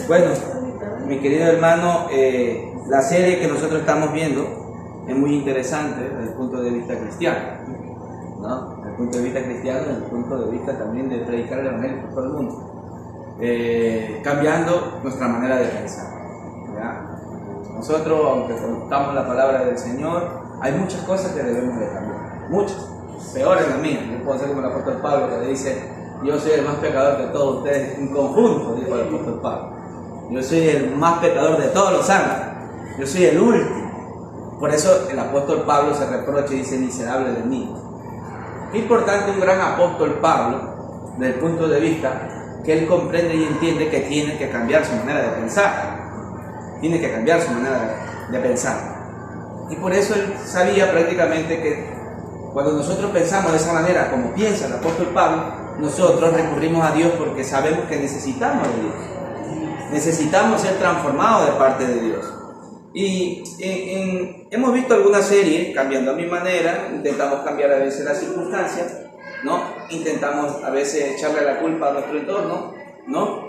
Bueno, mi querido hermano, la serie que nosotros estamos viendo es muy interesante desde el punto de vista cristiano, ¿no? Desde el punto de vista cristiano, desde el punto de vista también de predicar el evangelio por todo el mundo, cambiando nuestra manera de pensar, ¿ya? Nosotros, aunque conozcamos la palabra del Señor, hay muchas cosas que debemos de cambiar, muchas, peores las mías. Yo puedo ser como el apóstol Pablo, que le dice: yo soy el más pecador de todos ustedes en conjunto, dijo el apóstol Pablo. Yo soy el más pecador de todos los santos, yo soy el último. Por eso el apóstol Pablo se reprocha y dice: miserable de mí. Qué importante un gran apóstol Pablo, desde el punto de vista que él comprende y entiende que tiene que cambiar su manera de pensar. Tiene que cambiar su manera de pensar. Y por eso él sabía prácticamente que cuando nosotros pensamos de esa manera, como piensa el apóstol Pablo, nosotros recurrimos a Dios porque sabemos que necesitamos de Dios. Necesitamos ser transformados de parte de Dios. Y hemos visto algunas series cambiando a mi manera, intentamos cambiar a veces las circunstancias, ¿no? Intentamos a veces echarle la culpa a nuestro entorno, ¿no?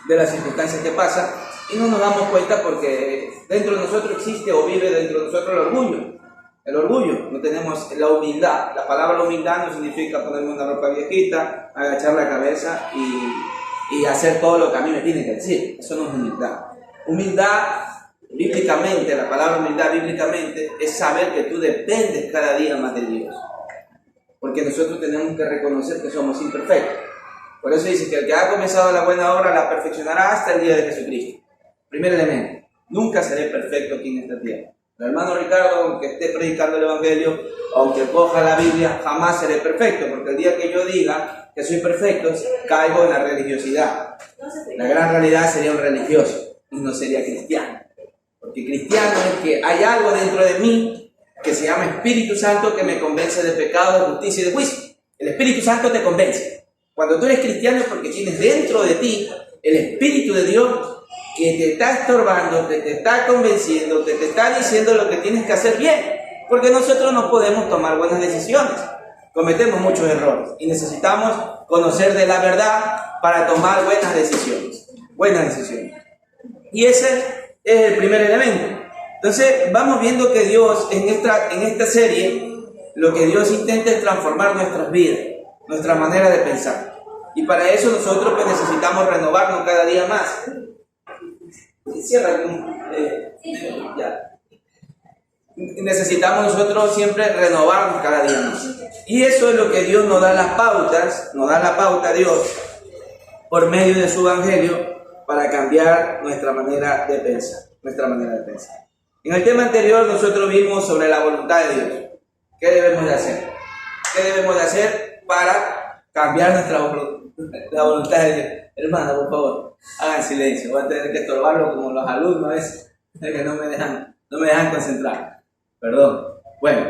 De las circunstancias que pasan, y no nos damos cuenta porque dentro de nosotros existe o vive dentro de nosotros el orgullo. El orgullo, no tenemos la humildad. La palabra humildad no significa ponerme una ropa viejita, agachar la cabeza y hacer todo lo que a mí me tienen que decir. Eso no es humildad. Humildad, bíblicamente, la palabra humildad bíblicamente es saber que tú dependes cada día más de Dios. Porque nosotros tenemos que reconocer que somos imperfectos. Por eso dice que el que ha comenzado la buena obra la perfeccionará hasta el día de Jesucristo. Primer elemento, nunca seré perfecto aquí en esta tierra. El hermano Ricardo, aunque esté predicando el evangelio, aunque coja la Biblia, jamás seré perfecto, porque el día que yo diga que soy perfecto, caigo en la religiosidad. La gran realidad sería un religioso y no sería cristiano. Porque cristiano es que hay algo dentro de mí que se llama Espíritu Santo, que me convence de pecado, de justicia y de juicio. El Espíritu Santo te convence. Cuando tú eres cristiano es porque tienes dentro de ti el Espíritu de Dios que te está estorbando, que te está convenciendo, que te está diciendo lo que tienes que hacer bien. Porque nosotros no podemos tomar buenas decisiones. Cometemos muchos errores y necesitamos conocer de la verdad para tomar buenas decisiones. Buenas decisiones. Y ese es el primer elemento. Entonces vamos viendo que Dios en esta serie, lo que Dios intenta es transformar nuestras vidas, nuestra manera de pensar. Y para eso nosotros pues necesitamos renovarnos cada día más. Necesitamos nosotros siempre renovarnos cada día más. Y eso es lo que Dios nos da las pautas, nos da la pauta Dios por medio de su evangelio para cambiar nuestra manera de pensar, En el tema anterior nosotros vimos sobre la voluntad de Dios. ¿Qué debemos de hacer? ¿Qué debemos de hacer para cambiar la voluntad de Dios? Hermano, por favor, hagan silencio. Voy a tener que estorbarlo como los alumnos a veces, que no me dejan concentrar. Perdón. Bueno,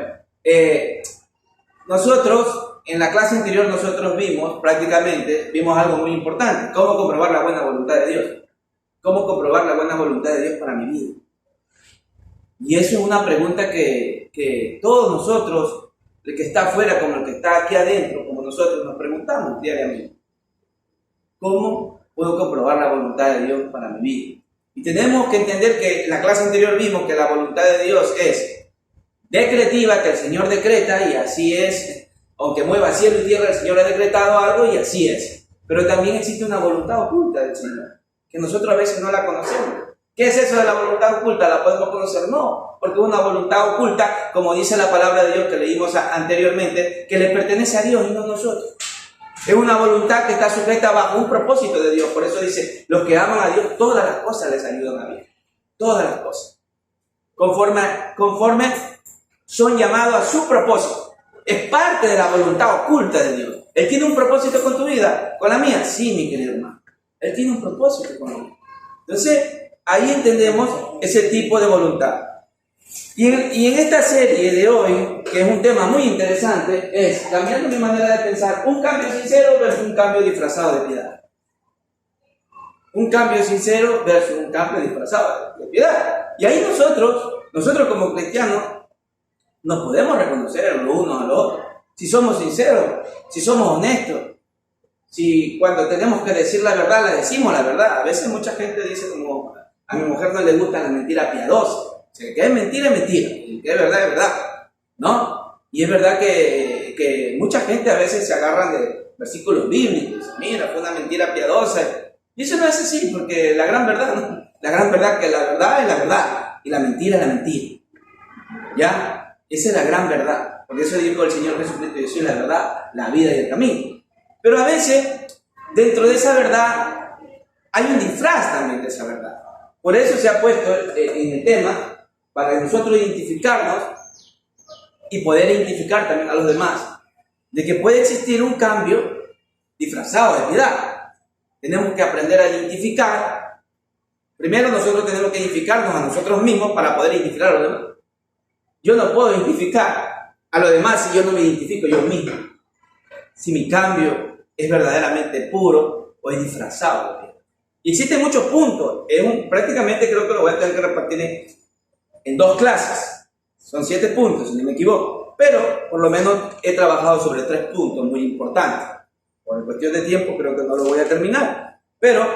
nosotros, en la clase anterior, vimos algo muy importante. ¿Cómo comprobar la buena voluntad de Dios? ¿Cómo comprobar la buena voluntad de Dios para mi vida? Y eso es una pregunta que todos nosotros, el que está afuera como el que está aquí adentro, como nosotros nos preguntamos diariamente. ¿Cómo puedo comprobar la voluntad de Dios para mi vida? Y tenemos que entender que en la clase anterior vimos que la voluntad de Dios es decretiva, que el Señor decreta, y así es. Aunque mueva cielo y tierra, el Señor ha decretado algo y así es. Pero también existe una voluntad oculta del Señor, que nosotros a veces no la conocemos. ¿Qué es eso de la voluntad oculta? ¿La podemos conocer? No, porque es una voluntad oculta, como dice la palabra de Dios que leímos anteriormente, que le pertenece a Dios y no a nosotros. Es una voluntad que está sujeta bajo un propósito de Dios. Por eso dice, los que aman a Dios, todas las cosas les ayudan a bien. Todas las cosas. Conforme son llamados a su propósito. Es parte de la voluntad oculta de Dios. ¿Él tiene un propósito con tu vida? ¿Con la mía? Sí, mi querido hermano. Él tiene un propósito con la mía. Entonces, ahí entendemos ese tipo de voluntad. Y en esta serie de hoy, que es un tema muy interesante, es cambiando mi manera de pensar, un cambio sincero versus un cambio disfrazado de piedad. Un cambio sincero versus un cambio disfrazado de piedad. Y ahí nosotros como cristianos, nos podemos reconocer los unos a los otros. Si somos sinceros, si somos honestos, Si cuando tenemos que decir la verdad, la decimos la verdad. A veces mucha gente dice como, a mi mujer no le gusta la mentira piadosa. O sea, que es mentira, y que es verdad, ¿no? Y es verdad que mucha gente a veces se agarra de versículos bíblicos. Mira, fue una mentira piadosa. Y eso no es así, porque la gran verdad, ¿no? La gran verdad que la verdad es la verdad y la mentira es la mentira. ¿Ya? Esa es la gran verdad. Porque eso dijo el Señor Jesucristo: yo soy la verdad, la vida y el camino. Pero a veces, dentro de esa verdad, hay un disfraz también de esa verdad. Por eso se ha puesto en el tema, para nosotros identificarnos y poder identificar también a los demás, de que puede existir un cambio disfrazado de piedad. Tenemos que aprender a identificar. Primero nosotros tenemos que identificarnos a nosotros mismos para poder identificar a los demás. Yo no puedo identificar a los demás si yo no me identifico yo mismo. Si mi cambio es verdaderamente puro o es disfrazado. Y existen muchos puntos. Prácticamente creo que lo voy a tener que repartir en 2 clases. Son 7 puntos, si no me equivoco. Pero por lo menos he trabajado sobre 3 puntos muy importantes. Por cuestión de tiempo creo que no lo voy a terminar. Pero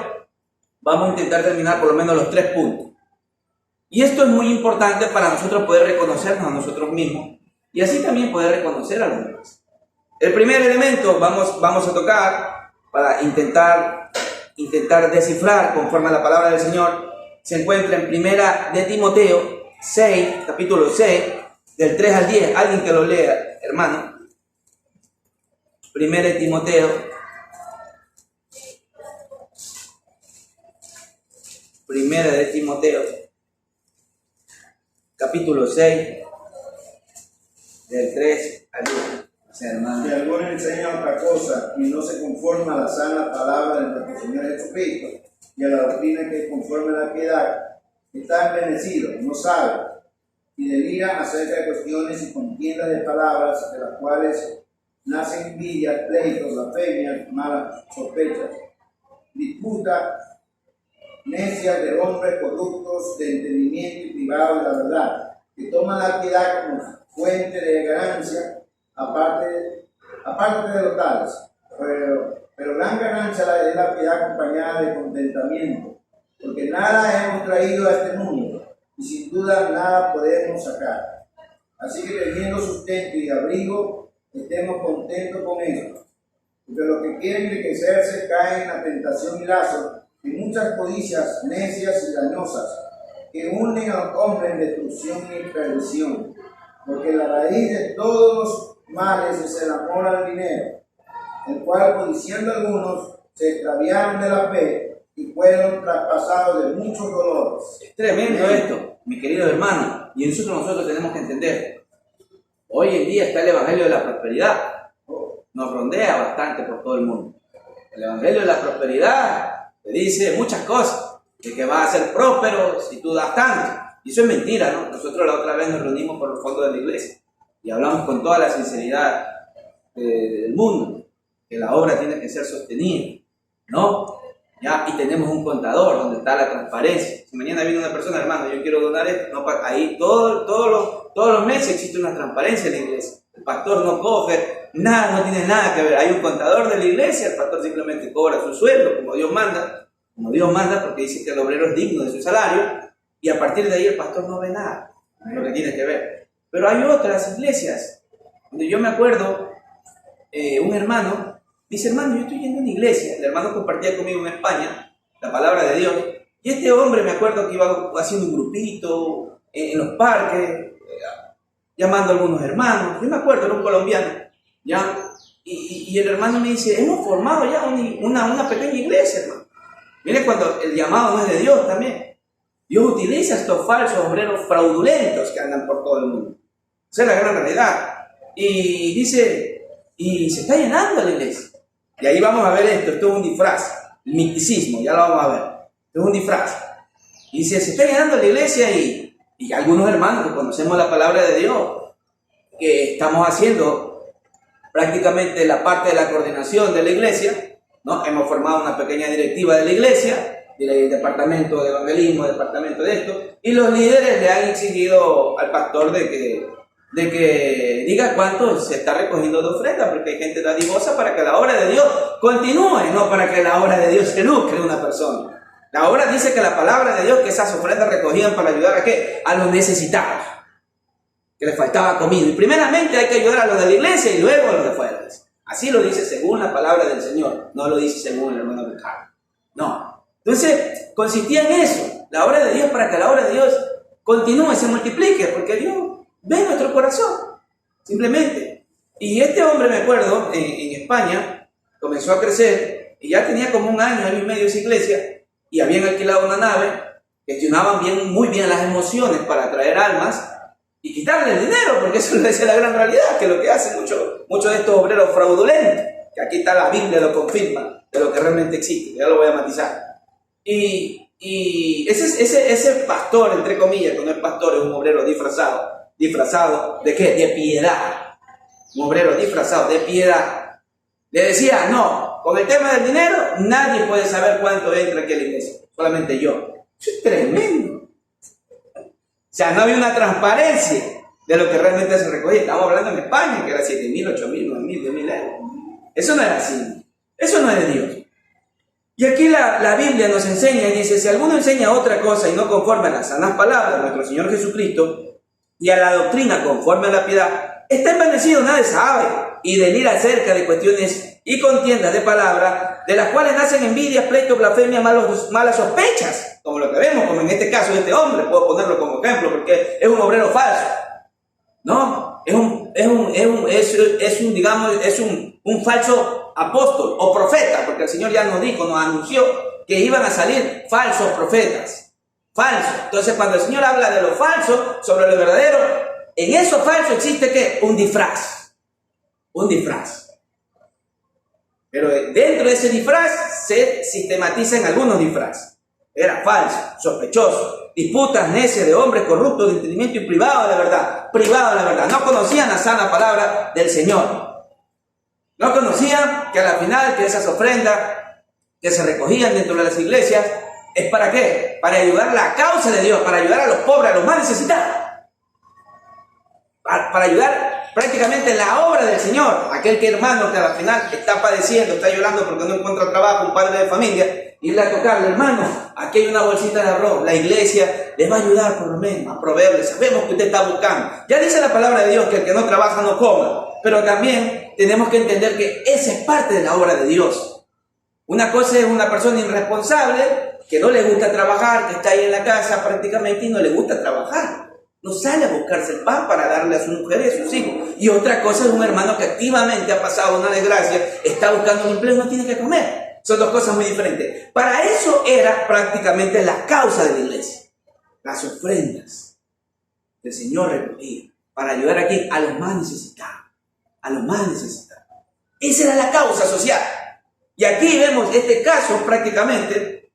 vamos a intentar terminar por lo menos los 3 puntos. Y esto es muy importante para nosotros poder reconocernos a nosotros mismos y así también poder reconocer a los demás. El primer elemento vamos a tocar para intentar descifrar conforme a la palabra del Señor. Se encuentra en Primera de Timoteo 6, capítulo 6, del 3 al 10. Alguien que lo lea, hermano. Primera de Timoteo. Primera de Timoteo, capítulo 6, del 3 al 10. O sea, hermano. Si alguno enseña otra cosa y no se conforma a la sana palabra de nuestro Señor Jesucristo y a la doctrina que es conforme a la piedad, está envenecido, no sabe, y delira acerca de cuestiones y contiendas de palabras, de las cuales nacen envidias, pleitos, blasfemias, malas sospechas, disputas necias de hombres corruptos de entendimiento y privados de la verdad, que toman la piedad como fuente de ganancia, aparte de los tales. Pero gran ganancia es la piedad acompañada de contentamiento, porque nada hemos traído a este mundo, y sin duda nada podemos sacar. Así que teniendo sustento y abrigo, estemos contentos con esto, porque los que quieren enriquecerse caen en la tentación y lazo, y muchas codicias necias y dañosas que hunden a los hombres en destrucción y perdición, porque la raíz de todos los males es el amor al dinero, el cual, codiciando algunos, se extraviaron de la fe y fueron traspasados de muchos dolores. Es tremendo esto, mi querido hermano, y nosotros tenemos que entender. Hoy en día está el evangelio de la prosperidad, nos rondea bastante por todo el mundo. El evangelio de la prosperidad te dice muchas cosas, de que vas a ser próspero si tú das tanto. Y eso es mentira, ¿no? Nosotros la otra vez nos reunimos por los fondos de la iglesia y hablamos con toda la sinceridad del mundo, que la obra tiene que ser sostenida, ¿no? ¿Ya? Y tenemos un contador donde está la transparencia. Si mañana viene una persona, hermano, yo quiero donar esto, no, ahí todos los meses existe una transparencia en la iglesia. El pastor no coge nada, no tiene nada que ver. Hay un contador de la iglesia, el pastor simplemente cobra su sueldo como Dios manda, porque dice que el obrero es digno de su salario, y a partir de ahí el pastor no ve nada, lo que tiene que ver. Pero hay otras iglesias donde yo me acuerdo, un hermano dice: hermano, yo estoy yendo a una iglesia. El hermano compartía conmigo en España la palabra de Dios, y este hombre me acuerdo que iba haciendo un grupito en los parques, llamando a algunos hermanos. Yo me acuerdo, era un colombiano, ¿ya? Y el hermano me dice: hemos formado ya una pequeña iglesia, hermano. Mire, cuando el llamado no es de Dios también. Dios utiliza estos falsos obreros fraudulentos que andan por todo el mundo. Esa es la gran realidad. Y dice, y se está llenando la iglesia. Y ahí vamos a ver esto es un disfraz, el misticismo, ya lo vamos a ver. Esto es un disfraz. Y dice, se está llenando la iglesia y algunos hermanos que conocemos la palabra de Dios, que estamos haciendo prácticamente la parte de la coordinación de la iglesia, ¿no? Hemos formado una pequeña directiva de la iglesia, del departamento de evangelismo, departamento de esto, y los líderes le han exigido al pastor de de que diga cuánto se está recogiendo de ofrenda, porque hay gente dadivosa para que la obra de Dios continúe, no para que la obra de Dios se lucre una persona. La obra dice que la palabra de Dios, que esas ofrendas recogían para ayudar a ¿qué? A los necesitados, que les faltaba comida. Y primeramente hay que ayudar a los de la iglesia y luego a los de fuera. Así lo dice según la palabra del Señor, no lo dice según el hermano Ricardo. No. Entonces, consistía en eso, la obra de Dios, para que la obra de Dios continúe, se multiplique, porque Dios ve nuestro corazón, simplemente. Y este hombre, me acuerdo, en España, comenzó a crecer, y ya tenía como un año y medio esa iglesia, y habían alquilado una nave, gestionaban muy bien las emociones para atraer almas, y quitarle el dinero, porque eso es la gran realidad, que lo que hacen muchos de estos obreros fraudulentos, que aquí está la Biblia, lo confirma, de lo que realmente existe, ya lo voy a matizar. Y ese pastor, entre comillas, que no es pastor, es un obrero disfrazado ¿de qué? De piedad. Un obrero disfrazado de piedad. Le decía, no, con el tema del dinero, nadie puede saber cuánto entra aquí a la iglesia, solamente yo. Eso es tremendo. O sea, no había una transparencia de lo que realmente se recogía. Estamos hablando en España, que era 7.000, 8.000, 9.000, 10.000 euros. Eso no era así. Eso no es de Dios. Y aquí la Biblia nos enseña y dice, si alguno enseña otra cosa y no conforme a las sanas palabras de nuestro Señor Jesucristo y a la doctrina conforme a la piedad, está envanecido, nadie sabe, y delira acerca de cuestiones y contiendas de palabra, de las cuales nacen envidias, pleitos, blasfemias, malas sospechas, como lo que vemos, como en este caso de este hombre, puedo ponerlo como ejemplo, porque es un obrero falso, ¿no? Es un falso apóstol o profeta, porque el Señor ya nos dijo, nos anunció que iban a salir falsos profetas, falsos. Entonces, cuando el Señor habla de lo falso sobre lo verdadero, en eso falso existe ¿qué? Un disfraz. Pero dentro de ese disfraz se sistematizan algunos disfraces. Era falso, sospechoso, disputas necias de hombres corruptos de entendimiento y privado de la verdad. No conocían la sana palabra del Señor. No conocían que a la final que esas ofrendas que se recogían dentro de las iglesias es para ¿qué? Para ayudar la causa de Dios, para ayudar a los pobres, a los más necesitados. Para ayudar prácticamente la obra del Señor. Aquel que hermano que al final está padeciendo, está llorando porque no encuentra trabajo, un padre de familia, irle a tocarle, hermano, aquí hay una bolsita de arroz, la iglesia les va a ayudar por lo menos a proveerle, sabemos que usted está buscando. Ya dice la palabra de Dios que el que no trabaja no coma, pero también tenemos que entender que esa es parte de la obra de Dios. Una cosa es una persona irresponsable, que no le gusta trabajar, que está ahí en la casa prácticamente y no le gusta trabajar. No sale a buscarse el pan para darle a su mujer y a sus hijos. Y otra cosa es un hermano que activamente ha pasado una desgracia, está buscando un empleo y no tiene que comer. Son dos cosas muy diferentes. Para eso era prácticamente la causa de la iglesia. Las ofrendas del Señor recogía para ayudar aquí a los más necesitados. A los más necesitados. Esa era la causa social. Y aquí vemos este caso prácticamente,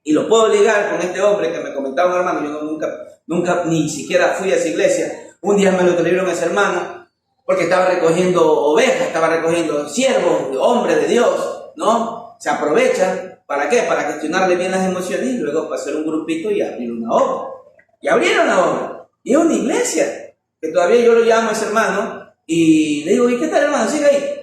y lo puedo ligar con este hombre que me comentaba un hermano, yo nunca ni siquiera fui a esa iglesia. Un día me lo trajeron ese hermano, porque estaba recogiendo ovejas, estaba recogiendo siervos, hombres de Dios, ¿no? Se aprovechan, ¿para qué? Para gestionarle bien las emociones y luego para hacer un grupito y abrir una obra. Y abrieron la obra. Y es una iglesia, que todavía yo lo llamo a ese hermano, y le digo, ¿y qué tal, hermano?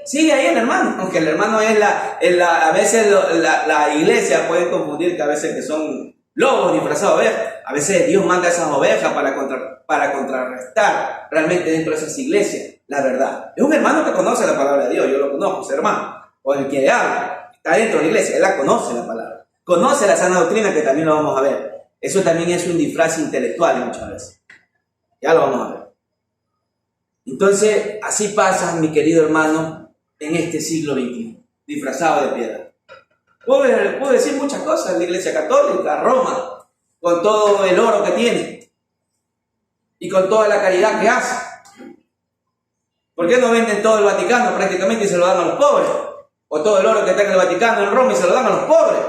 Sigue ahí el hermano, aunque el hermano es a veces la iglesia puede confundir que a veces que son lobos disfrazados de ovejas. A veces Dios manda esas ovejas para contrarrestar realmente dentro de esas iglesias la verdad. Es un hermano que conoce la palabra de Dios, yo lo conozco, ese hermano, o el que habla, está dentro de la iglesia, él la conoce la palabra, conoce la sana doctrina, que también lo vamos a ver. Eso también es un disfraz intelectual muchas veces, ya lo vamos a ver. Entonces, así pasa, mi querido hermano, en este siglo XXI, disfrazado de piedad. Puedo decir muchas cosas, la iglesia católica, Roma, con todo el oro que tiene y con toda la caridad que hace. ¿Por qué no venden todo el Vaticano prácticamente y se lo dan a los pobres? O todo el oro que está en el Vaticano, en Roma, y se lo dan a los pobres.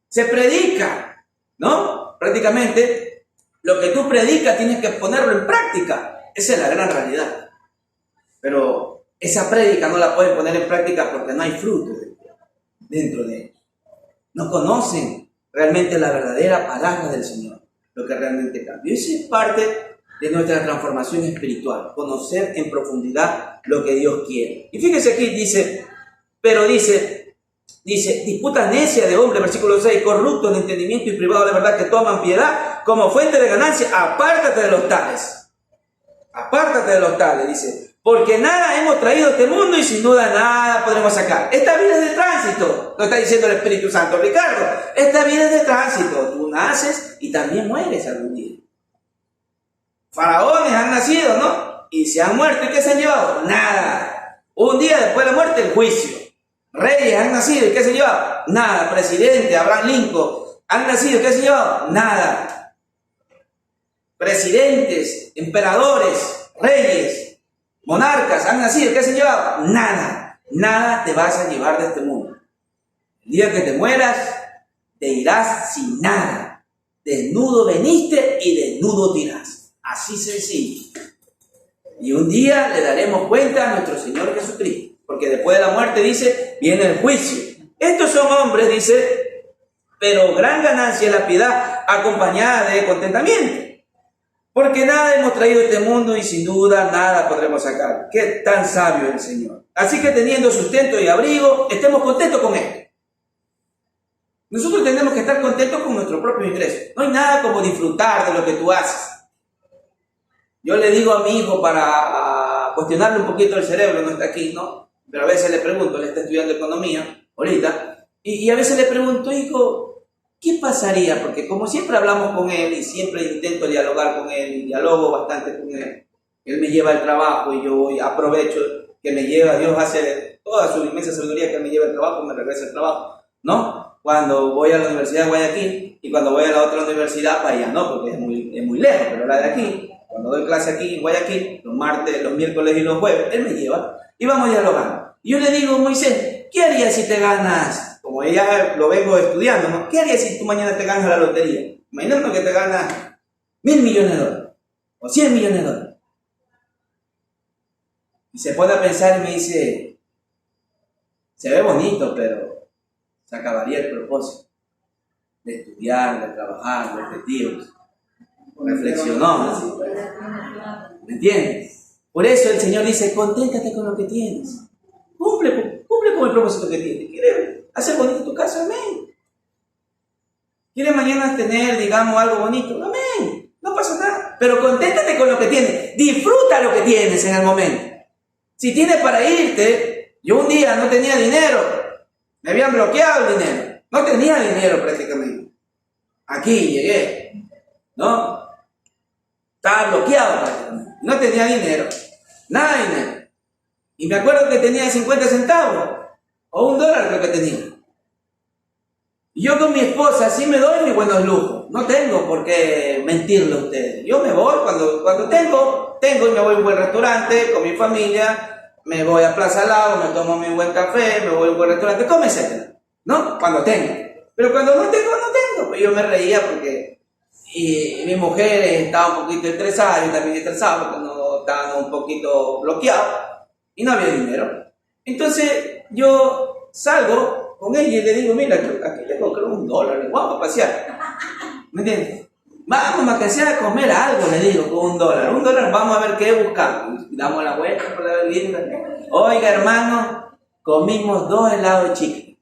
Se predica, ¿no? Prácticamente lo que tú predicas tienes que ponerlo en práctica. Esa es la gran realidad. Pero esa prédica no la pueden poner en práctica porque no hay fruto dentro de ellos. No conocen realmente la verdadera palabra del Señor, lo que realmente cambia. Y eso es parte de nuestra transformación espiritual, conocer en profundidad lo que Dios quiere. Y fíjese aquí, dice, disputa necia de hombre, versículo 6, corrupto en entendimiento y privado de verdad, que toman piedad como fuente de ganancia, apártate de los tales. Apártate de los tales, dice, porque nada hemos traído a este mundo y sin duda nada podremos sacar. Esta vida es de tránsito, lo está diciendo el Espíritu Santo, Ricardo. Esta vida es de tránsito, tú naces y también mueres algún día. Faraones han nacido, ¿no? Y se han muerto, ¿y qué se han llevado? Nada. Un día después de la muerte, el juicio. Reyes han nacido, ¿y qué se han llevado? Nada. Presidente, Abraham Lincoln, han nacido, ¿qué se han llevado? Nada. Presidentes, emperadores, reyes, monarcas, han nacido, ¿qué se han llevado? Nada. Nada te vas a llevar de este mundo. El día que te mueras, te irás sin nada. Desnudo veniste y desnudo te irás. Así sencillo. Y un día le daremos cuenta a nuestro Señor Jesucristo. Porque después de la muerte, dice, viene el juicio. Estos son hombres, dice, pero gran ganancia es la piedad acompañada de contentamiento. Porque nada hemos traído a este mundo y sin duda nada podremos sacar. Qué tan sabio el Señor. Así que teniendo sustento y abrigo, estemos contentos con esto. Nosotros tenemos que estar contentos con nuestro propio ingreso. No hay nada como disfrutar de lo que tú haces. Yo le digo a mi hijo para cuestionarle un poquito el cerebro, no está aquí, ¿no? Pero a veces le pregunto, él está estudiando economía ahorita, y a veces le pregunto, hijo, ¿qué pasaría? Porque como siempre hablamos con él y siempre intento dialogar con él, y dialogo bastante con él. Él me lleva al trabajo y yo aprovecho que me lleva, Dios hace toda su inmensa sabiduría que me lleva al trabajo, me regresa al trabajo, ¿no? Cuando voy a la Universidad de Guayaquil y cuando voy a la otra universidad, para allá no, porque es muy lejos, pero la de aquí, cuando doy clase aquí en Guayaquil, los martes, los miércoles y los jueves, él me lleva y vamos dialogando. Y yo le digo, Moisés, ¿qué harías si te ganas? Como ella lo vengo estudiando, ¿no? ¿Qué harías si tú mañana te ganas la lotería? Imagínate que te ganas $1.000 millones o $100 millones. Y se pone a pensar y me dice, se ve bonito, pero se acabaría el propósito de estudiar, de trabajar, de objetivos. Reflexionó, ¿me entiendes? Por eso el Señor dice, conténtate con lo que tienes, cumple con el propósito que tienes. ¿Quieres hacer bonito tu casa? Amén. ¿Quieres mañana tener, digamos, algo bonito? Amén. No pasa nada, pero conténtate con lo que tienes, disfruta lo que tienes en el momento. Si tienes para irte, yo un día no tenía dinero, me habían bloqueado el dinero, no tenía dinero prácticamente. Aquí llegué, ¿no? Estaba bloqueado prácticamente. No tenía dinero. Nada de dinero. Y me acuerdo que tenía 50 centavos. O $1 creo que tenía. Y yo con mi esposa sí me doy mis buenos lujos. No tengo por qué mentirle a ustedes. Yo me voy cuando tengo y me voy a un buen restaurante con mi familia. Me voy a Plaza Lago, me tomo mi buen café, me voy a un buen restaurante, como etcétera. ¿No? Cuando tengo. Pero cuando no tengo. Pues yo me reía porque... Y mi mujer estaba un poquito estresada, yo también estresado porque no estaba un poquito bloqueado y no había dinero. Entonces yo salgo con ella y le digo, mira, aquí le compré $1, vamos a pasear. ¿Me entiendes? Vamos a pasear a comer algo, le digo, con $1. Vamos a ver qué buscamos. Y damos la vuelta por la avenida. Oiga, hermano, comimos 2 helados de chicle.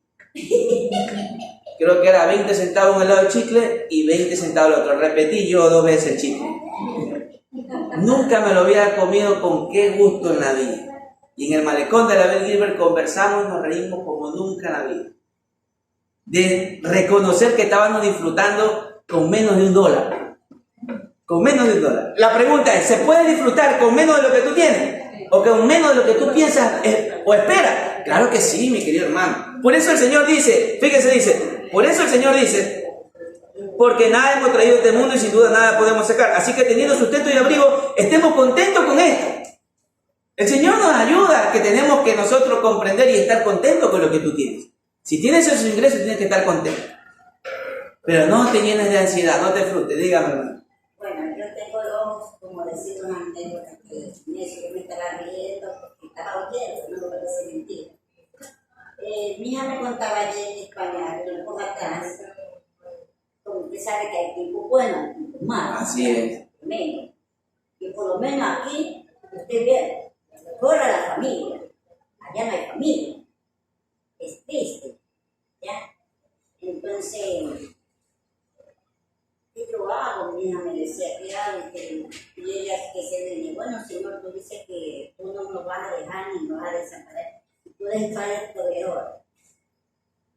Creo que era 20 centavos un helado de chicle y 20 centavos el otro. Repetí yo 2 veces el chicle. Nunca me lo había comido con qué gusto en la vida. Y en el malecón de la Bell Gilbert conversamos y nos reímos como nunca en la vida. De reconocer que estábamos disfrutando con menos de $1. Con menos de $1. La pregunta es, ¿se puede disfrutar con menos de lo que tú tienes? ¿O con menos de lo que tú piensas o esperas? Claro que sí, mi querido hermano. Por eso el Señor dice, fíjese, por eso el Señor dice, porque nada hemos traído a este mundo y sin duda nada podemos sacar. Así que teniendo sustento y abrigo, estemos contentos con esto. El Señor nos ayuda, que tenemos que nosotros comprender y estar contentos con lo que tú tienes. Si tienes esos ingresos, tienes que estar contento. Pero no te llenes de ansiedad, no te frustres, dígame, hermano. Bueno, yo tengo como decir, una anécdota que me estaba riendo porque estaba oyendo, no me parece mentira. Mi hija me contaba ayer en España, tiempo atrás, como usted sabe que hay tiempo bueno, tiempo malo. Así es. Menos. por lo menos aquí, usted ve, corre la familia, allá no hay familia, es triste, ¿ya? Entonces, ¿qué yo hago? Mi hija me decía, ¿qué hago? Y ella que se dice, bueno, Señor, tú dices que tú no nos vas a dejar ni nos vas a desamparar, tú eres el Padre proveedor.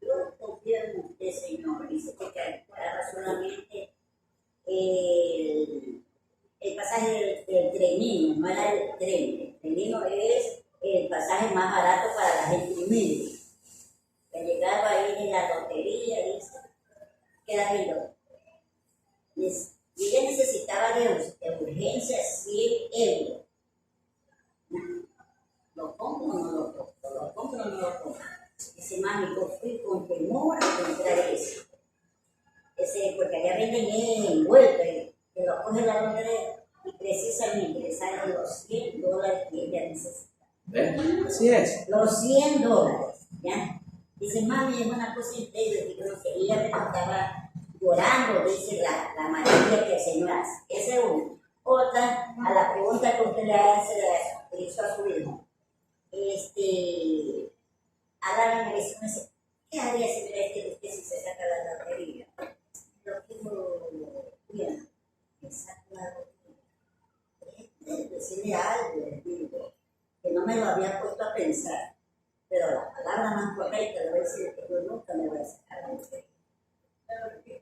Yo confío en usted, Señor, dice que aclaraba solamente el pasaje del trenino, no era el tren. El trenino es el pasaje más barato para la gente humilde. Que llegaba ahí en la lotería, dice, queda viendo. Y ella necesitaba de urgencia 100 euros. ¿Lo compro o no lo compro? ¿Lo compro o no lo compro? Dice, mami, yo fui con temor a comprar eso. Porque allá venden envuelto, que lo coge la lotería y precisamente le salen los $100 que ella necesita. Así es. Los $100, ¿ya? Dice, mami, es una cosa increíble, que yo no sé. Y ella me estaba llorando, dice la maravilla que el Señor hace. Esa es una. Otra, a la pregunta que usted le hace, le hizo a su hijo. Alan me dice, ¿qué haría si usted si se saca la lotería? Lo quiero, mira, me saco la lotería. Decirle algo, les digo, que no me lo había puesto a pensar, pero la palabra más correcta le voy a decir que yo nunca me voy a sacar la lotería.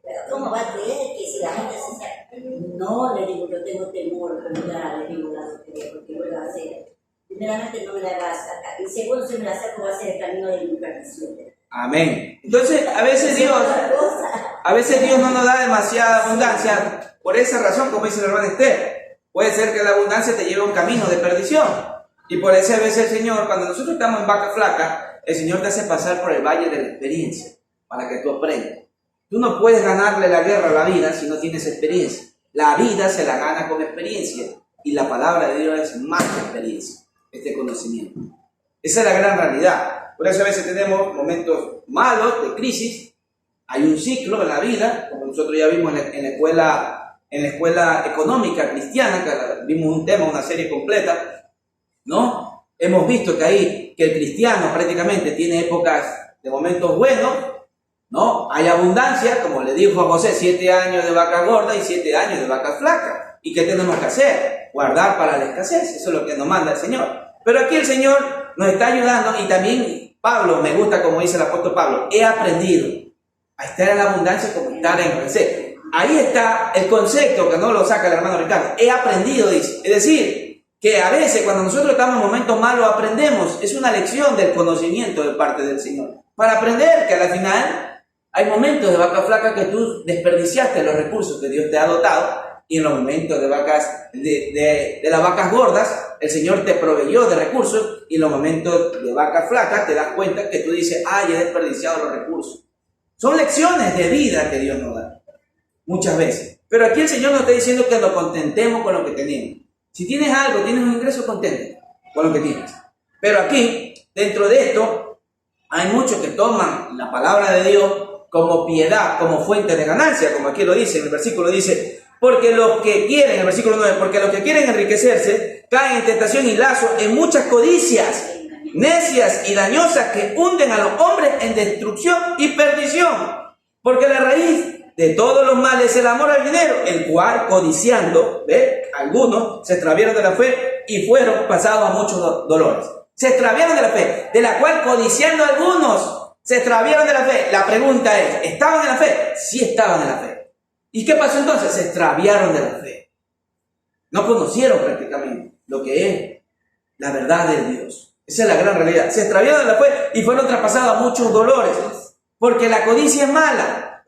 Pero ¿cómo va a creer que si la gente se saca? No, le digo, yo tengo temor, pero ya le digo la lotería, porque voy a hacer. Primeramente no me la va a sacar, y segundo, si me la saco va a ser el camino de mi perdición. Amén. Entonces, a veces Dios no nos da demasiada abundancia por esa razón, como dice la hermana Esther. Puede ser que la abundancia te lleve a un camino de perdición. Y por eso a veces el Señor, cuando nosotros estamos en vaca flaca, el Señor te hace pasar por el valle de la experiencia, para que tú aprendas. Tú no puedes ganarle la guerra a la vida si no tienes experiencia. La vida se la gana con experiencia, y la palabra de Dios es más que experiencia, este conocimiento. Esa es la gran realidad. Por eso a veces tenemos momentos malos, de crisis. Hay un ciclo en la vida, como nosotros ya vimos en la escuela económica cristiana, que vimos un tema, una serie completa, ¿no? Hemos visto que el cristiano prácticamente tiene épocas de momentos buenos, ¿no? Hay abundancia, como le dijo a José, 7 años de vaca gorda y 7 años de vaca flaca. ¿Y qué tenemos que hacer? Guardar para la escasez. Eso es lo que nos manda el Señor. Pero aquí el Señor nos está ayudando, y también Pablo, me gusta como dice el apóstol Pablo, he aprendido a estar en la abundancia como estar en la escasez. Ahí está el concepto que no lo saca el hermano Ricardo. He aprendido, dice. Es decir, que a veces cuando nosotros estamos en momentos malos aprendemos. Es una lección del conocimiento de parte del Señor. Para aprender que al final hay momentos de vaca flaca que tú desperdiciaste los recursos que Dios te ha dotado, y en los momentos de las vacas gordas el Señor te proveyó de recursos, y en los momentos de vacas flacas te das cuenta que tú dices, he desperdiciado los recursos. Son lecciones de vida que Dios nos da muchas veces. Pero aquí el Señor nos está diciendo que nos contentemos con lo que tenemos. Si tienes algo, tienes un ingreso, contente con lo que tienes. Pero aquí, dentro de esto, hay muchos que toman la palabra de Dios como piedad, como fuente de ganancia, como aquí lo dice, en el versículo dice, porque los que quieren, en el versículo 9, porque los que quieren enriquecerse caen en tentación y lazo, en muchas codicias necias y dañosas que hunden a los hombres en destrucción y perdición. Porque la raíz de todos los males es el amor al dinero, el cual, codiciando, algunos se extraviaron de la fe y fueron pasados a muchos dolores. Se extraviaron de la fe, de la cual codiciando algunos se extraviaron de la fe. La pregunta es, ¿estaban en la fe? Sí estaban en la fe. ¿Y qué pasó entonces? Se extraviaron de la fe. No conocieron prácticamente lo que es la verdad de Dios. Esa es la gran realidad. Se extraviaron de la fe y fueron traspasados a muchos dolores. Porque la codicia es mala.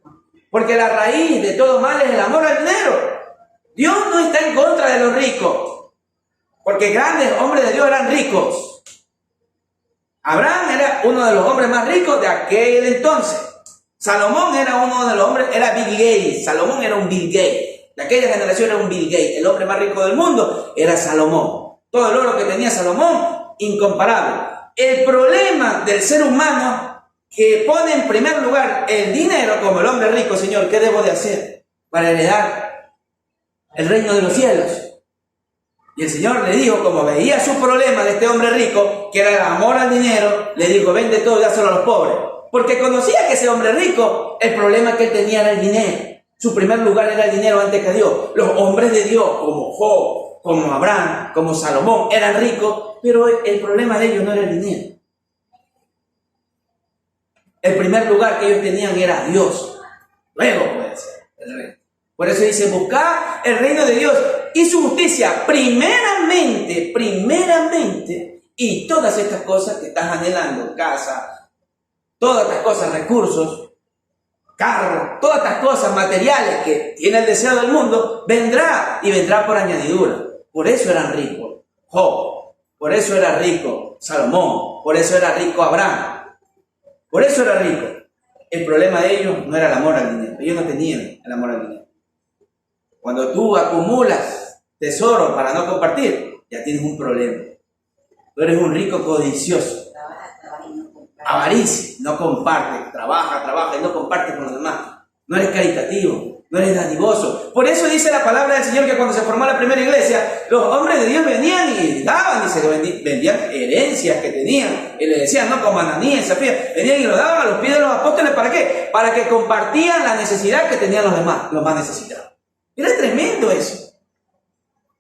Porque la raíz de todo mal es el amor al dinero. Dios no está en contra de los ricos. Porque grandes hombres de Dios eran ricos. Abraham era uno de los hombres más ricos de aquel entonces. Salomón era uno de los hombres, era Bill Gates. Salomón era un Bill Gates. De aquella generación era un Bill Gates. El hombre más rico del mundo era Salomón. Todo el oro que tenía Salomón, incomparable. El problema del ser humano que pone en primer lugar el dinero como el hombre rico, Señor, ¿qué debo de hacer para heredar el reino de los cielos? Y el Señor le dijo, como veía su problema de este hombre rico, que era el amor al dinero, le dijo, vende todo y dáselo a los pobres. Porque conocía que ese hombre rico, el problema que él tenía era el dinero. Su primer lugar era el dinero antes que Dios. Los hombres de Dios, como Job, como Abraham, como Salomón, eran ricos, pero el problema de ellos no era el dinero. El primer lugar que ellos tenían era Dios. Luego puede ser el reino. Por eso dice, buscad el reino de Dios y su justicia primeramente, y todas estas cosas que estás anhelando, casa, todas estas cosas, recursos, carro, todas estas cosas materiales que tiene el deseo del mundo, vendrá y vendrá por añadidura. Por eso eran ricos Job, por eso era rico Salomón, por eso era rico Abraham, por eso era rico. El problema de ellos no era el amor al dinero, ellos no tenían el amor al dinero. Cuando tú acumulas tesoro para no compartir, ya tienes un problema. Tú eres un rico codicioso. Avaricia, no comparte, trabaja y no comparte con los demás. No eres caritativo, no eres dadivoso. Por eso dice la palabra del Señor que cuando se formó la primera iglesia, los hombres de Dios venían y daban, y se vendían herencias que tenían. Y le decían, no como Ananías, Zafira, venían y lo daban a los pies de los apóstoles. ¿Para qué? Para que compartían la necesidad que tenían los demás, los más necesitados. Era tremendo eso.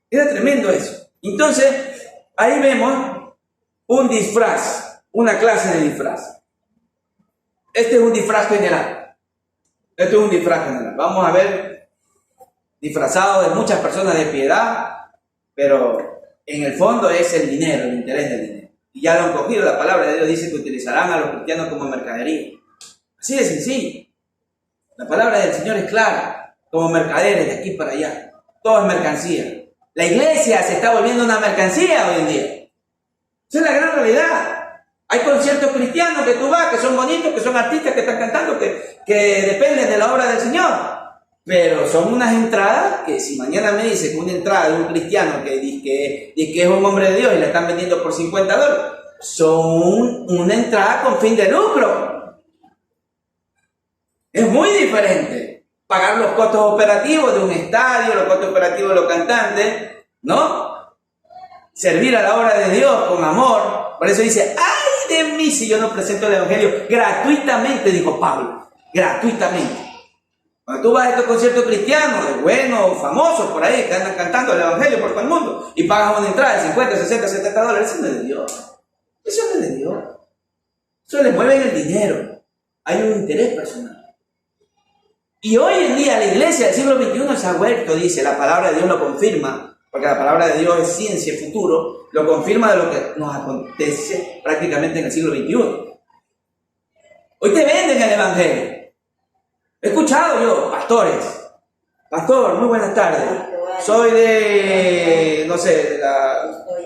Era tremendo eso. Entonces, ahí vemos un disfraz, una clase de disfraz. Este es un disfraz general. Esto es un disfraz general. Vamos a ver disfrazado de muchas personas de piedad, pero en el fondo es el dinero, el interés del dinero. Y ya lo han cogido, la palabra de Dios dice que utilizarán a los cristianos como mercadería. Así de sencillo. La palabra del Señor es clara. Como mercaderes de aquí para allá. Todo es mercancía. La iglesia se está volviendo una mercancía hoy en día. Esa es la gran realidad. Hay conciertos cristianos que tú vas, que son bonitos, que son artistas que están cantando, que dependen de la obra del Señor. Pero son unas entradas que si mañana me dice que una entrada de un cristiano que dice que es un hombre de Dios y la están vendiendo por $50, son una entrada con fin de lucro. Es muy diferente. Pagar los costos operativos de un estadio, los costos operativos de los cantantes, ¿no? Servir a la obra de Dios con amor. Por eso dice, ¡ay de mí si yo no presento el Evangelio gratuitamente! Dijo Pablo, gratuitamente. Cuando tú vas a estos conciertos cristianos, de buenos, famosos por ahí, que andan cantando el Evangelio por todo el mundo, y pagas una entrada de 50, 60, $70, eso no es de Dios. Eso no es de Dios. Eso le mueve el dinero. Hay un interés personal. Y hoy en día la iglesia del siglo XXI se ha vuelto, dice, la palabra de Dios lo confirma, porque la palabra de Dios es ciencia y futuro, lo confirma de lo que nos acontece prácticamente en el siglo XXI. Hoy te venden el Evangelio. He escuchado yo, pastores, pastor, muy buenas tardes, soy de, no sé,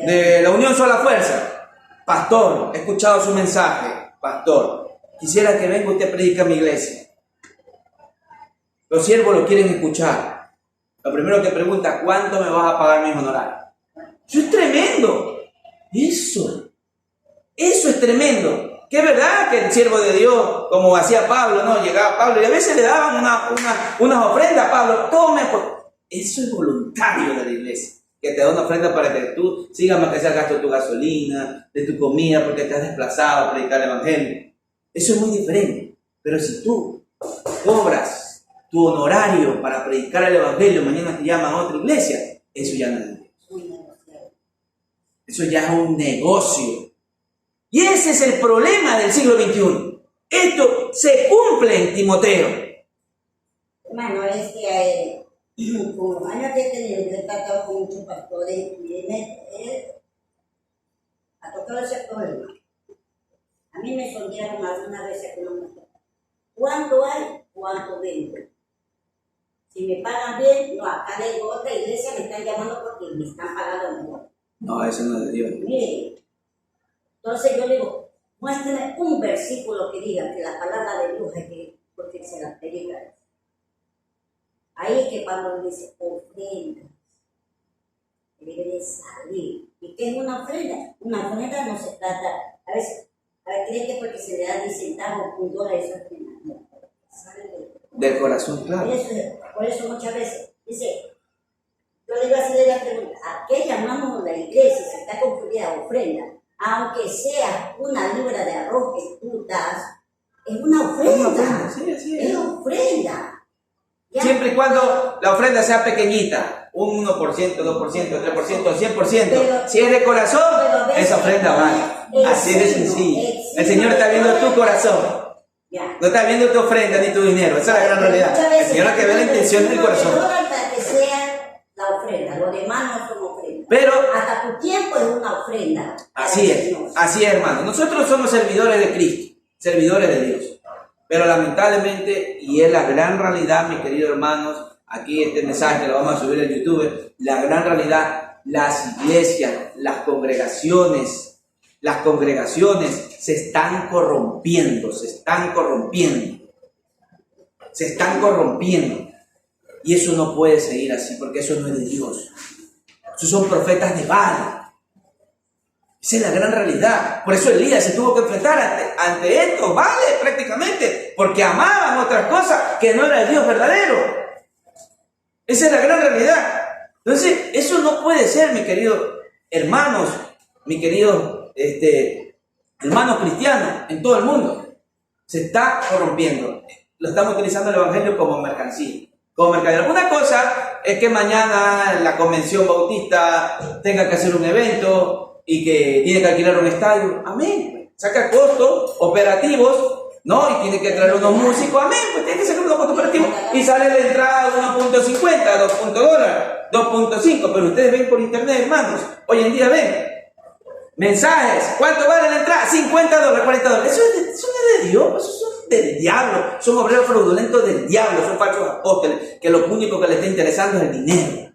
de la Unión Sola Fuerza. Pastor, he escuchado su mensaje, pastor, quisiera que venga usted a predicar a mi iglesia. Los siervos lo quieren escuchar. Lo primero que pregunta, ¿cuánto me vas a pagar mis honorarios? Eso es tremendo. Eso es tremendo. Que es verdad que el siervo de Dios, como hacía Pablo, ¿no? Llegaba Pablo y a veces le daban unas ofrendas a Pablo. Tome, pues. Eso es voluntario de la iglesia. Que te da una ofrenda para que tú sigas más que sea el gasto de tu gasolina, de tu comida, porque te has desplazado a predicar el Evangelio. Eso es muy diferente. Pero si tú cobras tu honorario para predicar el Evangelio, mañana te llaman a otra iglesia, eso ya no es Dios. Eso ya es un negocio. Y ese es el problema del siglo XXI. Esto se cumple en Timoteo. Hermano, es que con los años que he tenido, yo he tratado con muchos pastores y él ha tocado ese problema. A mí me sondearon algunas veces que no me tocan. ¿Cuánto hay? ¿Cuánto vendo? Si me pagan bien, no, acá de otra iglesia me están llamando porque me están pagando mejor. No, eso no es de Dios. Mire, entonces yo le digo, muéstrame un versículo que diga que la palabra de Dios es que, porque se la predica. Ahí es que Pablo dice, ofrendas. Debe de salir. ¿Y qué es una ofrenda? Una ofrenda no se trata, a veces creen que porque se le da 10 centavos, $1, eso es ofrenda. No, sale del corazón, claro. Por eso muchas veces dice, Yo le iba a hacer la pregunta, ¿a qué llamamos la iglesia si está confundida ofrenda? Aunque sea una libra de arroz que tú das, es una ofrenda. Sí, así es. Es ofrenda. ¿Ya? Siempre y cuando la ofrenda sea pequeñita, un 1%, 2%, 3%, 100%. Pero, si es de corazón, esa ofrenda vale. Así de sencillo. El Señor está viendo tu corazón. Ya. No está viendo tu ofrenda ni tu dinero. Esa es la gran realidad. El Señor que ve la intención del corazón. Para que sea la ofrenda, lo demás no son ofrendas. Pero hasta tu tiempo es una ofrenda. así es, hermano. Nosotros somos servidores de Cristo, servidores de Dios. Pero lamentablemente, y es la gran realidad, mis queridos hermanos, aquí este mensaje lo vamos a subir en YouTube, la gran realidad, las iglesias, las congregaciones se están corrompiendo, se están corrompiendo. Y eso no puede seguir así, porque eso no es de Dios. Esos son profetas de Baal. Esa es la gran realidad. Por eso Elías se tuvo que enfrentar ante esto, ¿vale? Prácticamente, porque amaban otras cosas que no era el Dios verdadero. Esa es la gran realidad. Entonces, eso no puede ser, mis queridos hermanos, mis queridos hermanos cristianos en todo el mundo. Se está corrompiendo. Lo estamos utilizando el Evangelio como mercancía. Una cosa es que mañana la convención bautista tenga que hacer un evento y que tiene que alquilar un estadio. Amén. Saca costos operativos, ¿no? Y tiene que traer unos músicos. Amén. Pues tiene que sacar unos costos operativos. Y sale la entrada 1.50, $2.50, 2.5. Pero ustedes ven por internet, hermanos. Hoy en día ven mensajes. ¿Cuánto vale la entrada? $50, $40. Eso no es de Dios. Eso es del diablo. Son obreros fraudulentos del diablo. Son falsos apóstoles. Que lo único que les está interesando es el dinero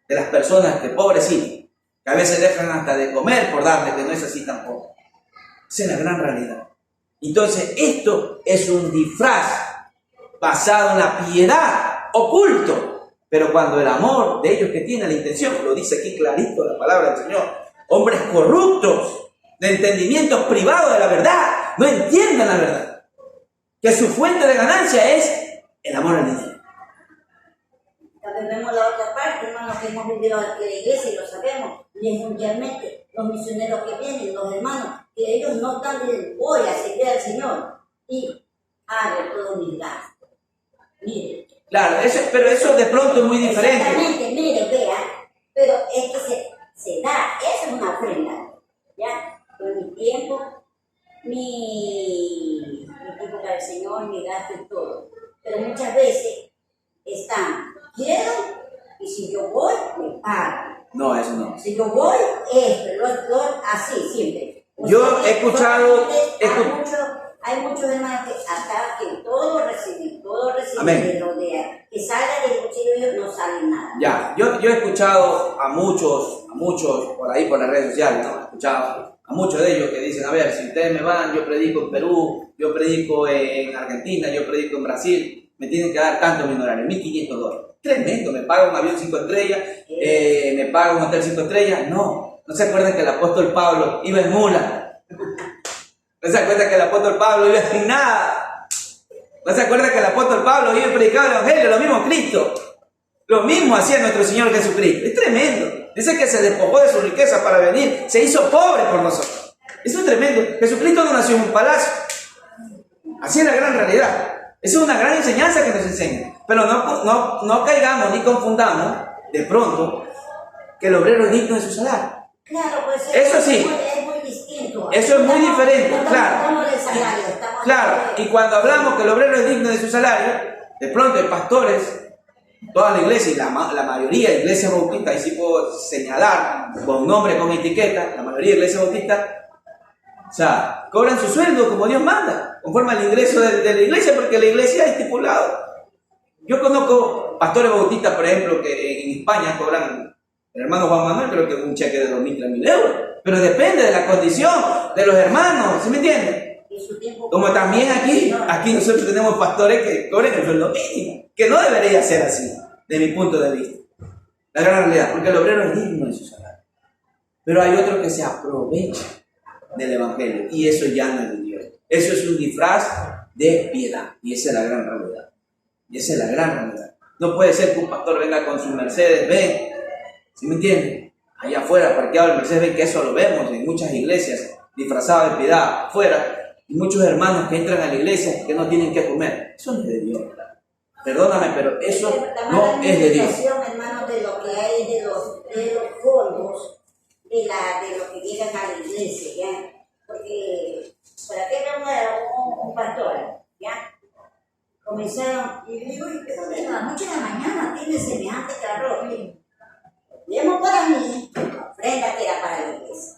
de las personas, que pobrecitos, que a veces dejan hasta de comer por darle, que no es así tampoco. Esa es la gran realidad. Entonces, esto es un disfraz basado en la piedad, oculto. Pero cuando el amor de ellos que tiene la intención, lo dice aquí clarito la palabra del Señor, hombres corruptos, de entendimientos privados de la verdad, no entienden la verdad. Que su fuente de ganancia es el amor al dinero. También vemos la otra parte, hermanos, que hemos vivido aquí en la iglesia y lo sabemos, y mundialmente, los misioneros que vienen, los hermanos, que ellos no están de voy a seguir al Señor y hagan todo mi gasto. Mire. Claro, pero eso de pronto es muy diferente. Exactamente, mire, vea, pero es que se da, eso es una ofrenda, ¿ya? Con mi tiempo, mi tiempo para el Señor, mi gasto y todo. Pero muchas veces están, quiero, y si yo voy, me pagan. No, eso no. Si yo voy, así siempre. Yo he escuchado... Hay muchos hermanos que acá que todo reciben, Amén. Que salga del cuchillo no sale nada. Ya, yo he escuchado a muchos por ahí por las redes sociales, ¿no? He escuchado a muchos de ellos que dicen, a ver, si ustedes me van, yo predico en Perú, yo predico en Argentina, yo predico en Brasil, me tienen que dar tanto mi honorario, $1.500. Tremendo, me paga un avión 5 estrellas, me paga un hotel 5 estrellas. No se acuerdan que el apóstol Pablo iba en mula. ¿No se acuerdan que el apóstol Pablo iba sin nada? ¿No se acuerdan que el apóstol Pablo iba a predicar el Evangelio? Lo mismo Cristo. Lo mismo hacía nuestro Señor Jesucristo. Es tremendo. Dice que se despojó de su riqueza para venir. Se hizo pobre por nosotros. Eso es tremendo. Jesucristo no nació en un palacio. Así es la gran realidad. Esa es una gran enseñanza que nos enseña. Pero no caigamos ni confundamos de pronto que el obrero es digno de su salario. Claro, pues eso sí. Es muy distinto. Eso es muy diferente, claro. Salario, claro, y cuando hablamos que el obrero es digno de su salario, de pronto hay pastores, toda la iglesia y la mayoría de iglesias bautistas, y sí puedo señalar con nombre, con etiqueta, la mayoría de iglesias bautistas, o sea, cobran su sueldo como Dios manda, conforme al ingreso de la iglesia, porque la iglesia es estipulado. Yo conozco pastores bautistas, por ejemplo, que en España cobran, el hermano Juan Manuel creo que un cheque de 2.000, 3.000 euros, pero depende de la condición de los hermanos, ¿sí me entienden? Como también aquí nosotros tenemos pastores que cobran el sueldo mínimo, que no debería ser así, de mi punto de vista. La gran realidad, porque el obrero es digno de su salario. Pero hay otros que se aprovechan del Evangelio, y eso ya no es de Dios. Eso es un disfraz de piedad, y esa es la gran realidad. Y esa es la gran realidad. No puede ser que un pastor venga con su Mercedes Benz ¿Sí me entienden? Allá afuera, parqueado el Mercedes, que eso lo vemos en muchas iglesias, disfrazado de piedad afuera, y muchos hermanos que entran a la iglesia que no tienen que comer. Eso no es de Dios. Perdóname, pero eso no es de Dios. Hermano, de lo que hay de los fondos, de lo que llegan a la iglesia, ¿ya? Porque, ¿para qué vemos un pastor? ¿Ya? Comenzaron, y le digo, ¿y qué de la noche a la mañana tiene semejante carro? Llevemos para mí, la ofrenda que era para la iglesia.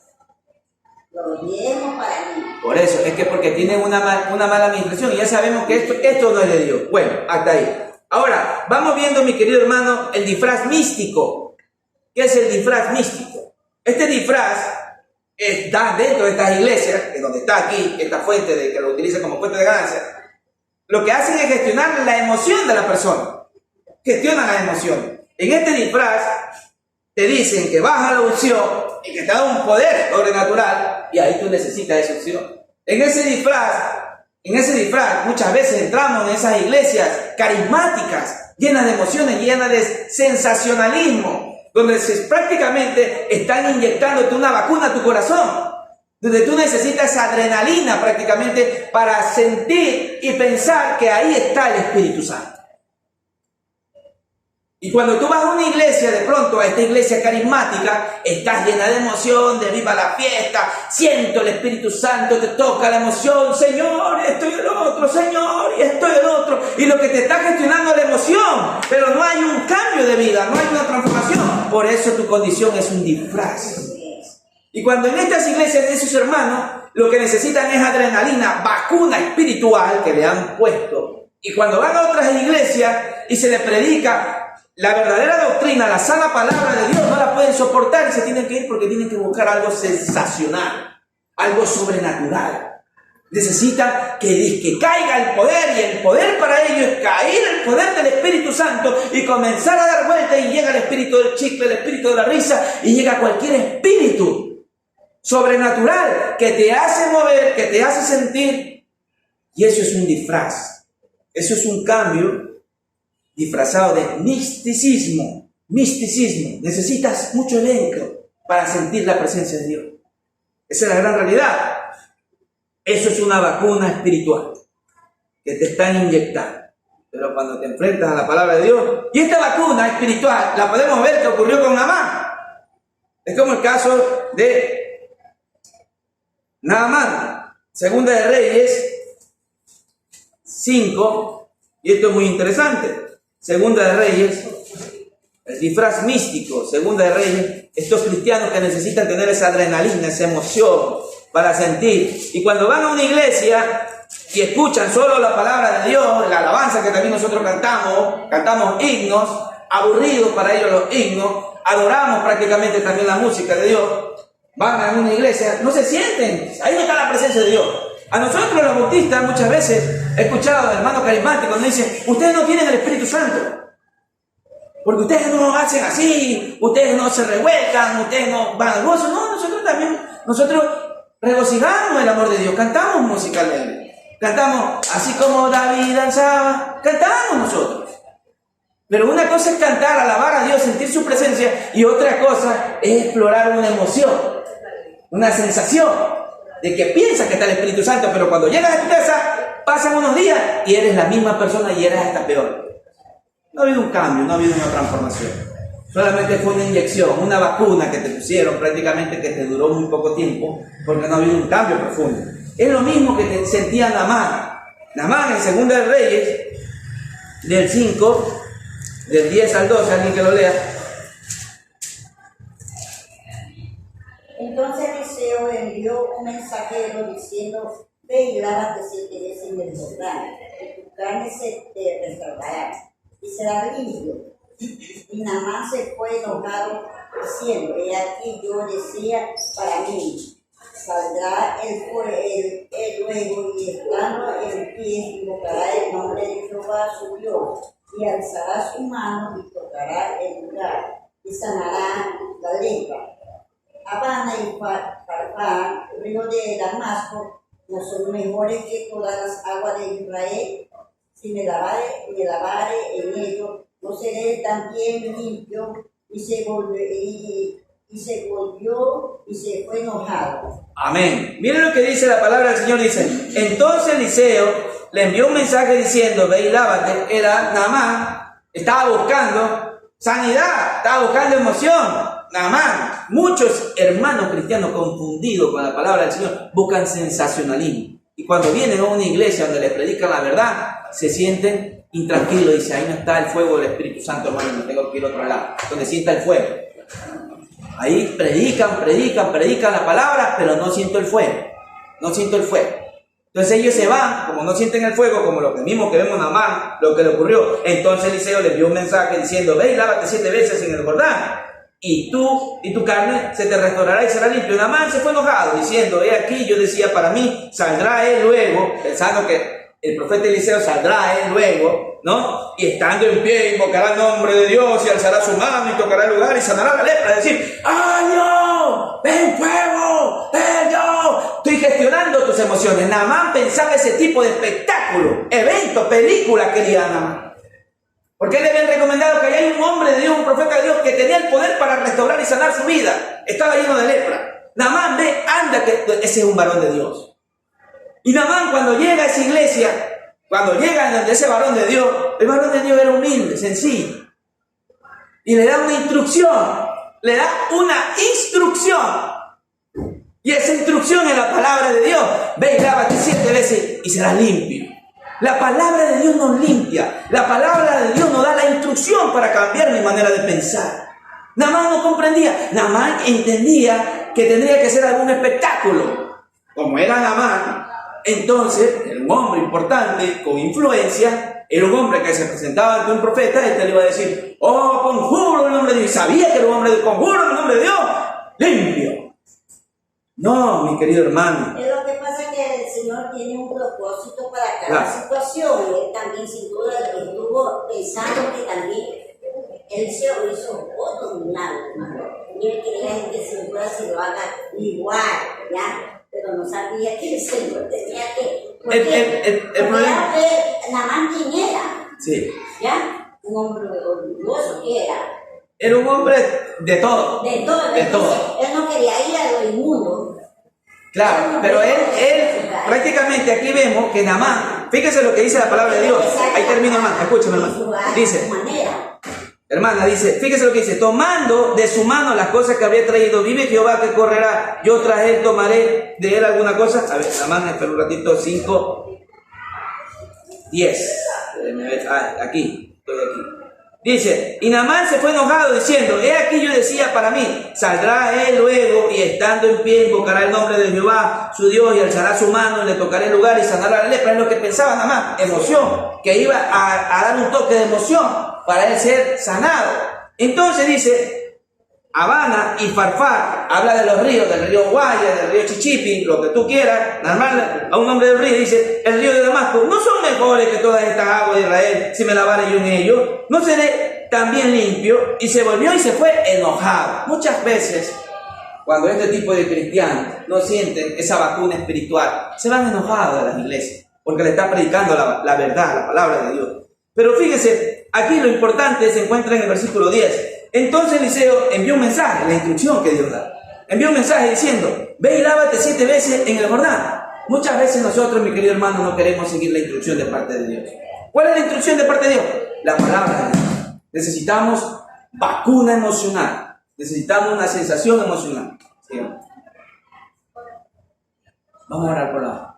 Lo llevemos para mí. Por eso, es que porque tienen una mala administración y ya sabemos que esto no es de Dios. Bueno, hasta ahí. Ahora, vamos viendo, mi querido hermano, el disfraz místico. ¿Qué es el disfraz místico? Este disfraz está dentro de estas iglesias, que es donde está aquí, esta fuente que lo utiliza como fuente de ganancia. Lo que hacen es gestionar la emoción de la persona. Gestionan las emociones. En este disfraz te dicen que baja la unción y que te da un poder sobrenatural y ahí tú necesitas esa unción. En ese disfraz muchas veces entramos en esas iglesias carismáticas, llenas de emociones, llenas de sensacionalismo, donde prácticamente están inyectándote una vacuna a tu corazón, donde tú necesitas adrenalina prácticamente para sentir y pensar que ahí está el Espíritu Santo. Y cuando tú vas a una iglesia, de pronto a esta iglesia carismática, estás llena de emoción, de viva la fiesta, siento el Espíritu Santo, te toca la emoción, Señor, esto y el otro, Señor, y esto y el otro, y lo que te está gestionando es la emoción, pero no hay un cambio de vida, no hay una transformación, por eso tu condición es un disfraz. Y cuando en estas iglesias de sus hermanos, lo que necesitan es adrenalina, vacuna espiritual que le han puesto, y cuando van a otras iglesias y se les predica la verdadera doctrina, la sana palabra de Dios, no la pueden soportar y se tienen que ir porque tienen que buscar algo sensacional, algo sobrenatural. Necesitan que caiga el poder, y el poder para ellos es caer el poder del Espíritu Santo y comenzar a dar vuelta, y llega el espíritu del chicle, el espíritu de la risa, y llega cualquier espíritu sobrenatural que te hace mover, que te hace sentir, y eso es un disfraz, eso es un cambio disfrazado de misticismo. Necesitas mucho elenco para sentir la presencia de Dios. Esa es la gran realidad. Eso es una vacuna espiritual que te están inyectando. Pero cuando te enfrentas a la palabra de Dios, y esta vacuna espiritual la podemos ver que ocurrió con Naamán. Es como el caso de Naamán, Segunda de Reyes 5, y esto es muy interesante. Segunda de Reyes, el disfraz místico, Segunda de Reyes, estos cristianos que necesitan tener esa adrenalina, esa emoción para sentir. Y cuando van a una iglesia y escuchan solo la palabra de Dios, la alabanza que también nosotros cantamos himnos, aburridos para ellos los himnos, adoramos prácticamente también la música de Dios, van a una iglesia, no se sienten, ahí no está la presencia de Dios. A nosotros los bautistas muchas veces he escuchado a hermanos carismáticos nos dicen, ustedes no tienen el Espíritu Santo, porque ustedes no hacen así, ustedes no se revuelcan, ustedes no van al gozo. No, nosotros regocijamos el amor de Dios, cantamos musicalmente, cantamos así como David danzaba, cantamos nosotros. Pero una cosa es cantar, alabar a Dios, sentir su presencia, y otra cosa es explorar una emoción, una sensación de que piensas que está el Espíritu Santo, pero cuando llegas a tu casa, pasan unos días y eres la misma persona y eres hasta peor. No ha habido un cambio, no ha habido una transformación. Solamente fue una inyección, una vacuna que te pusieron prácticamente, que te duró muy poco tiempo, porque no ha habido un cambio profundo. Es lo mismo que te sentía Naamán. Naamán en Segunda de Reyes, del 5, del 10 al 12, alguien que lo lea. Entonces Eliseo envió un mensajero diciendo, ve y lávate 7 veces en el Jordán, y tu carne se te restaurará, y será limpio. Y Naamán se fue enojado, diciendo, he aquí yo decía para mí, saldrá él luego, y estando en pie, invocará el nombre de Jehová su Dios, y alzará su mano y tocará el lugar, y sanará la lepra. Abana y Farfán, río de Damasco, no son mejores que todas las aguas de Israel. Si me lavare en ellos, no seré también limpio y se fue enojado. Amén. Miren lo que dice la palabra del Señor, dice, entonces Eliseo le envió un mensaje diciendo, ve y lávate. Era Naamán, estaba buscando sanidad, estaba buscando emoción. Naamán, muchos hermanos cristianos confundidos con la palabra del Señor buscan sensacionalismo. Y cuando vienen a una iglesia donde les predican la verdad, se sienten intranquilos. Dice, ahí no está el fuego del Espíritu Santo, hermano, me tengo que ir a otro lado, donde sienta el fuego. Ahí predican la palabra, pero no siento el fuego. No siento el fuego. Entonces ellos se van, como no sienten el fuego, como lo que mismo que vemos a Naamán, lo que le ocurrió. Entonces Eliseo le envió un mensaje diciendo, ve y lávate 7 veces en el Jordán, y tú y tu carne se te restaurará y será limpio. Naamán se fue enojado, diciendo, he aquí, yo decía para mí, saldrá él luego, pensando que el profeta Eliseo saldrá él luego, ¿no? Y estando en pie, invocará el nombre de Dios y alzará su mano y tocará el lugar y sanará la lepra. Es decir, ¡ay, no! ¡Ven fuego! ¡Ven yo! Estoy gestionando tus emociones. Naamán pensaba ese tipo de espectáculo, evento, película quería Naamán. Porque le habían recomendado que hay un hombre de Dios, un profeta de Dios, que tenía el poder para restaurar y sanar su vida. Estaba lleno de lepra. Naamán ve, anda, que ese es un varón de Dios. Y Naamán, cuando llega a esa iglesia, cuando llega donde ese varón de Dios, el varón de Dios era humilde, sencillo. Y le da una instrucción. Y esa instrucción es la palabra de Dios. Ve y lávate 7 veces y serás limpio. La palabra de Dios nos limpia. La palabra de Dios nos da la instrucción para cambiar mi manera de pensar. Naamán no comprendía. Naamán entendía que tendría que ser algún espectáculo. Como era Naamán, entonces era un hombre importante, con influencia. Era un hombre que se presentaba ante un profeta. Este le iba a decir, oh, conjuro en el nombre de Dios. Sabía que era un hombre de conjuro en el nombre de Dios. Limpio. No, mi querido hermano. Es lo que pasa es que el Señor tiene un propósito para cada situación. Él también, sin duda, estuvo pensando que también Él se hizo otro milagro, hermano. Y Él quería que sin duda se lo haga igual, ¿ya? Pero no sabía que el Señor tenía que. El problema. Naamán, ¿quién era? Sí. ¿Ya? Un hombre orgulloso que era. Era un hombre de todo. De todo. Él no quería ir a lo inmundo. Claro, pero él prácticamente aquí vemos que Naamán, fíjese lo que dice la palabra de Dios. Ahí termino, hermano, escúchame, hermano. Dice, hermana, dice, fíjese lo que dice, tomando de su mano las cosas que habría traído, vive Jehová que correrá, yo tras él tomaré de él alguna cosa. A ver, la mano, espera un ratito, 5, 10. Aquí, estoy aquí. Dice, y Naamán se fue enojado diciendo, he aquí yo decía para mí, saldrá él luego y estando en pie invocará el nombre de Jehová, su Dios, y alzará su mano y le tocará el lugar y sanará la lepra. Es lo que pensaba Naamán, emoción, que iba a dar un toque de emoción para él ser sanado. Entonces dice, Habana y Farfar, habla de los ríos, del río Guaya, del río Chichipi, lo que tú quieras, normal, a un nombre del río, dice, el río de Damasco, no son mejores que todas estas aguas de Israel, si me lavare yo en ellos, no seré también limpio. Y se volvió y se fue enojado. Muchas veces, cuando este tipo de cristianos no sienten esa vacuna espiritual, se van enojados a las iglesias, porque le están predicando la verdad, la palabra de Dios. Pero fíjense, aquí lo importante se encuentra en el versículo 10. Entonces Eliseo envió un mensaje, la instrucción que Dios da. Envió un mensaje diciendo, ve y lávate 7 veces en el Jordán. Muchas veces nosotros, mi querido hermano, no queremos seguir la instrucción de parte de Dios. ¿Cuál es la instrucción de parte de Dios? La palabra de Dios. Necesitamos vacuna emocional. Necesitamos una sensación emocional. ¿Sí? Vamos a orar por la...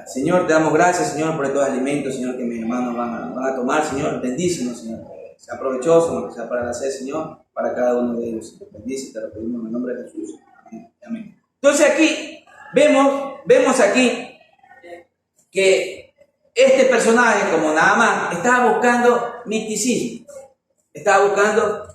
Señor, te damos gracias, Señor, por estos alimentos, Señor, que mis hermanos van a tomar, Señor. Bendícenos, Señor. Sea provechoso, que sea para la sed, Señor, para cada uno de ellos. Bendice, te lo pedimos en el nombre de Jesús. Amén. Amén. Entonces aquí vemos aquí que este personaje, como Naamán, estaba buscando misticismo. Estaba buscando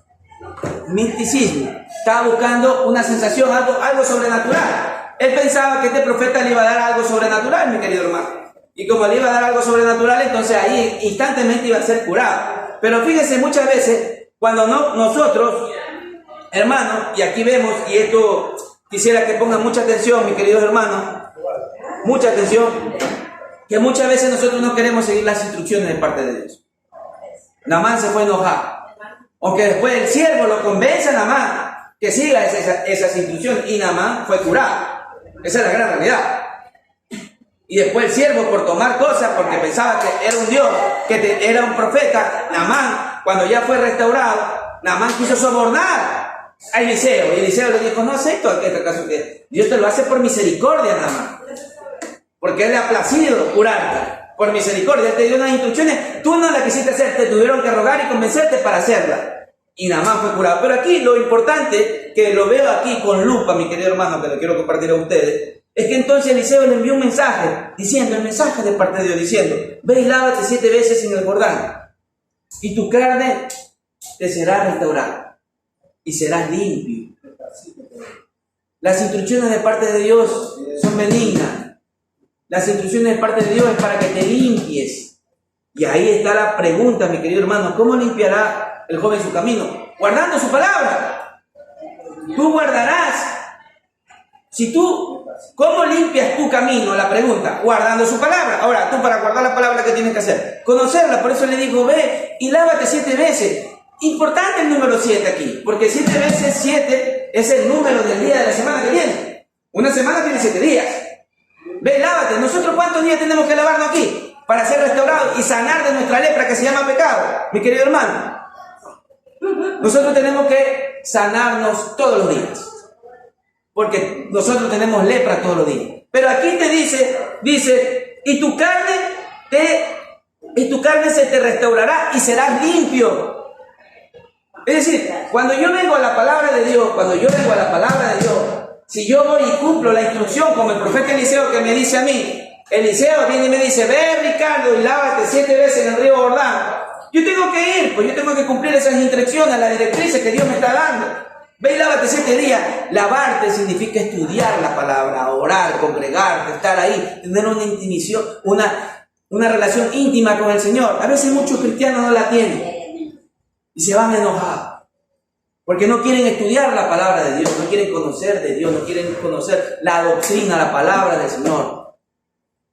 una sensación, algo sobrenatural. Él pensaba que este profeta le iba a dar algo sobrenatural, mi querido hermano. Y como le iba a dar algo sobrenatural, entonces ahí instantáneamente iba a ser curado. Pero fíjense, muchas veces, cuando nosotros, hermanos, y aquí vemos, y esto quisiera que pongan mucha atención, mis queridos hermanos, mucha atención, que muchas veces nosotros no queremos seguir las instrucciones de parte de Dios. Naamán se fue enojado. Aunque después el siervo lo convence a Naamán que siga esas instrucciones y Naamán fue curado. Esa es la gran realidad. Y después el siervo, por tomar cosas, porque pensaba que era un Dios, era un profeta, Naamán, cuando ya fue restaurado, Naamán quiso sobornar a Eliseo. Y Eliseo le dijo, no acepto este caso, que Dios te lo hace por misericordia, Naamán. Porque Él le ha placido curarte. Por misericordia, Él te dio unas instrucciones, tú no las quisiste hacer, te tuvieron que rogar y convencerte para hacerla. Y Naamán fue curado. Pero aquí lo importante, que lo veo aquí con lupa, mi querido hermano, que lo quiero compartir a ustedes, es que entonces Eliseo le envió un mensaje, diciendo, el mensaje de parte de Dios, diciendo, ve y lávate 7 veces en el Jordán, y tu carne te será restaurada, y serás limpio. Las instrucciones de parte de Dios son benignas. Las instrucciones de parte de Dios es para que te limpies. Y ahí está la pregunta, mi querido hermano, ¿cómo limpiará el joven su camino? Guardando su palabra. Tú guardarás. ¿Cómo limpias tu camino? La pregunta, guardando su palabra. Ahora, tú para guardar la palabra, ¿qué tienes que hacer? Conocerla. Por eso le dijo, ve y lávate 7 veces. Importante el número 7 aquí, porque 7 veces 7 es el número del día de la semana que viene. Una semana tiene 7 días. Ve, lávate. ¿Nosotros cuántos días tenemos que lavarnos aquí para ser restaurados y sanar de nuestra lepra que se llama pecado? Mi querido hermano, nosotros tenemos que sanarnos todos los días, porque nosotros tenemos lepra todos los días. Pero aquí te dice, y tu carne se te restaurará y serás limpio. Es decir, cuando yo vengo a la palabra de Dios, si yo voy y cumplo la instrucción como el profeta Eliseo que me dice a mí, Eliseo viene y me dice, ve Ricardo y lávate 7 veces en el río Jordán. Yo tengo que ir, pues yo tengo que cumplir esas instrucciones, las directrices que Dios me está dando. Ve y lávate 7 días. Lavarte significa estudiar la palabra, orar, congregarte, estar ahí, tener una intimición, una relación íntima con el Señor. A veces muchos cristianos no la tienen y se van enojados porque no quieren estudiar la palabra de Dios, no quieren conocer de Dios, no quieren conocer la doctrina, la palabra del Señor.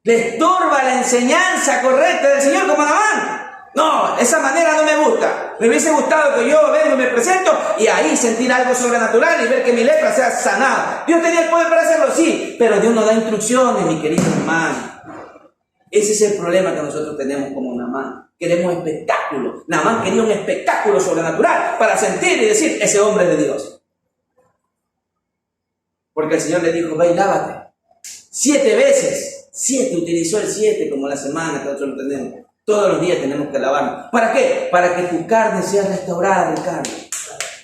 Les estorba la enseñanza correcta del Señor como Naamán. No, esa manera no me gusta. Me hubiese gustado que yo vengo y me presento y ahí sentir algo sobrenatural y ver que mi lepra sea sanada. Dios tenía el poder para hacerlo, sí, pero Dios nos da instrucciones, mi querido hermano. Ese es el problema que nosotros tenemos como Naamán. Queremos espectáculo. Naamán quería un espectáculo sobrenatural para sentir y decir, ese hombre es de Dios. Porque el Señor le dijo, ve y lávate 7 veces. 7, utilizó el 7 como la semana que nosotros lo tenemos. Todos los días tenemos que lavarnos. ¿Para qué? Para que tu carne sea restaurada de carne.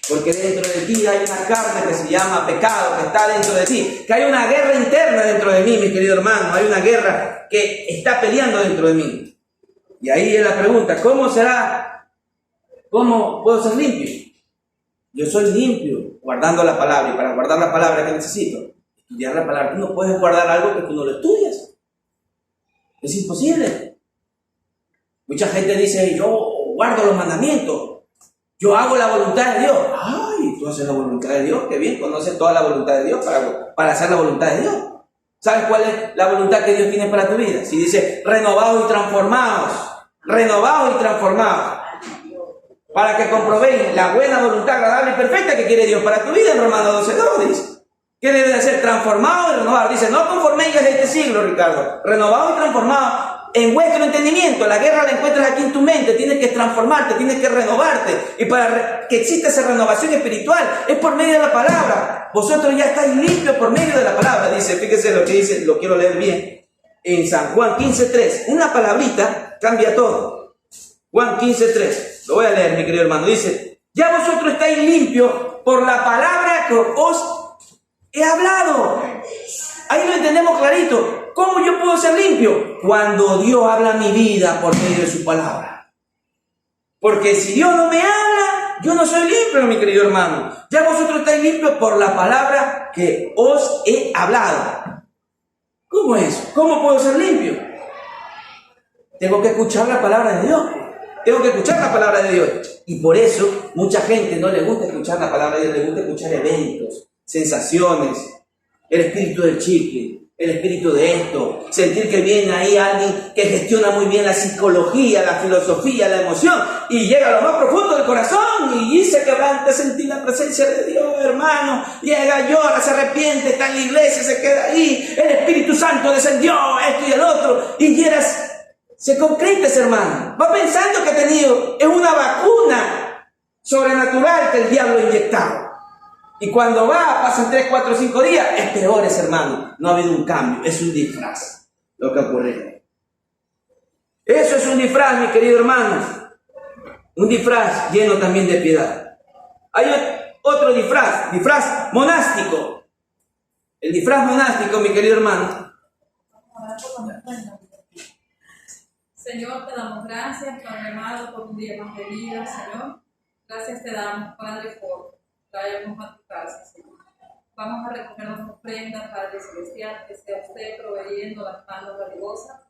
Porque dentro de ti hay una carne que se llama pecado, que está dentro de ti. Que hay una guerra interna dentro de mí, mi querido hermano. Hay una guerra que está peleando dentro de mí. Y ahí es la pregunta, ¿cómo puedo ser limpio? Yo soy limpio guardando la palabra. Y para guardar la palabra, ¿qué necesito? Estudiar la palabra. Tú no puedes guardar algo que tú no lo estudias. Es imposible. Mucha gente dice, yo guardo los mandamientos, yo hago la voluntad de Dios. Ay, tú haces la voluntad de Dios, qué bien, conoces toda la voluntad de Dios para hacer la voluntad de Dios. ¿Sabes cuál es la voluntad que Dios tiene para tu vida? Si dice, renovados y transformados, para que comprobéis la buena voluntad agradable y perfecta que quiere Dios para tu vida, en Romanos 12:2 dice. ¿Qué debe de ser? Transformado y renovado. Dice, no conforméis a este siglo, Ricardo, renovado y transformado en vuestro entendimiento. La guerra la encuentras aquí en tu mente. Tienes que transformarte, tienes que renovarte. Y para que exista esa renovación espiritual es por medio de la palabra. Vosotros ya estáis limpios por medio de la palabra. Dice, fíjese lo que dice, lo quiero leer bien. En San Juan 15:3, una palabrita cambia todo. Juan 15:3, lo voy a leer, mi querido hermano. Dice, ya vosotros estáis limpios por la palabra que os he hablado. Ahí lo entendemos clarito. ¿Cómo yo puedo ser limpio? Cuando Dios habla mi vida por medio de su palabra. Porque si Dios no me habla, yo no soy limpio, mi querido hermano. Ya vosotros estáis limpios por la palabra que os he hablado. ¿Cómo es? ¿Cómo puedo ser limpio? Tengo que escuchar la palabra de Dios. Tengo que escuchar la palabra de Dios. Y por eso mucha gente no le gusta escuchar la palabra de Dios, le gusta escuchar eventos, sensaciones, el espíritu del chicle. el espíritu de esto, sentir que viene ahí alguien que gestiona muy bien la psicología, la filosofía, la emoción, y llega a lo más profundo del corazón y se quebranta, sentir la presencia de Dios, hermano, llega, llora, se arrepiente, está en la iglesia, se queda ahí, el Espíritu Santo descendió, esto y el otro, y quieras, se concreta ese hermano, va pensando que ha tenido, es una vacuna sobrenatural que el diablo ha inyectado. Y cuando va, pasan 3, 4, 5 días, es peor ese hermano. No ha habido un cambio, es un disfraz lo que ocurre. Eso es un disfraz, mi querido hermano. Un disfraz lleno también de piedad. Hay otro disfraz monástico. El disfraz monástico, mi querido hermano. Señor, te damos gracias, Padre amado, por un día más de vida, Señor. Gracias te damos, Padre, por traernos a tu casa, Señor. Vamos a recoger nuestras ofrendas, Padre Celestial, que sea usted proveyendo las manos valiosas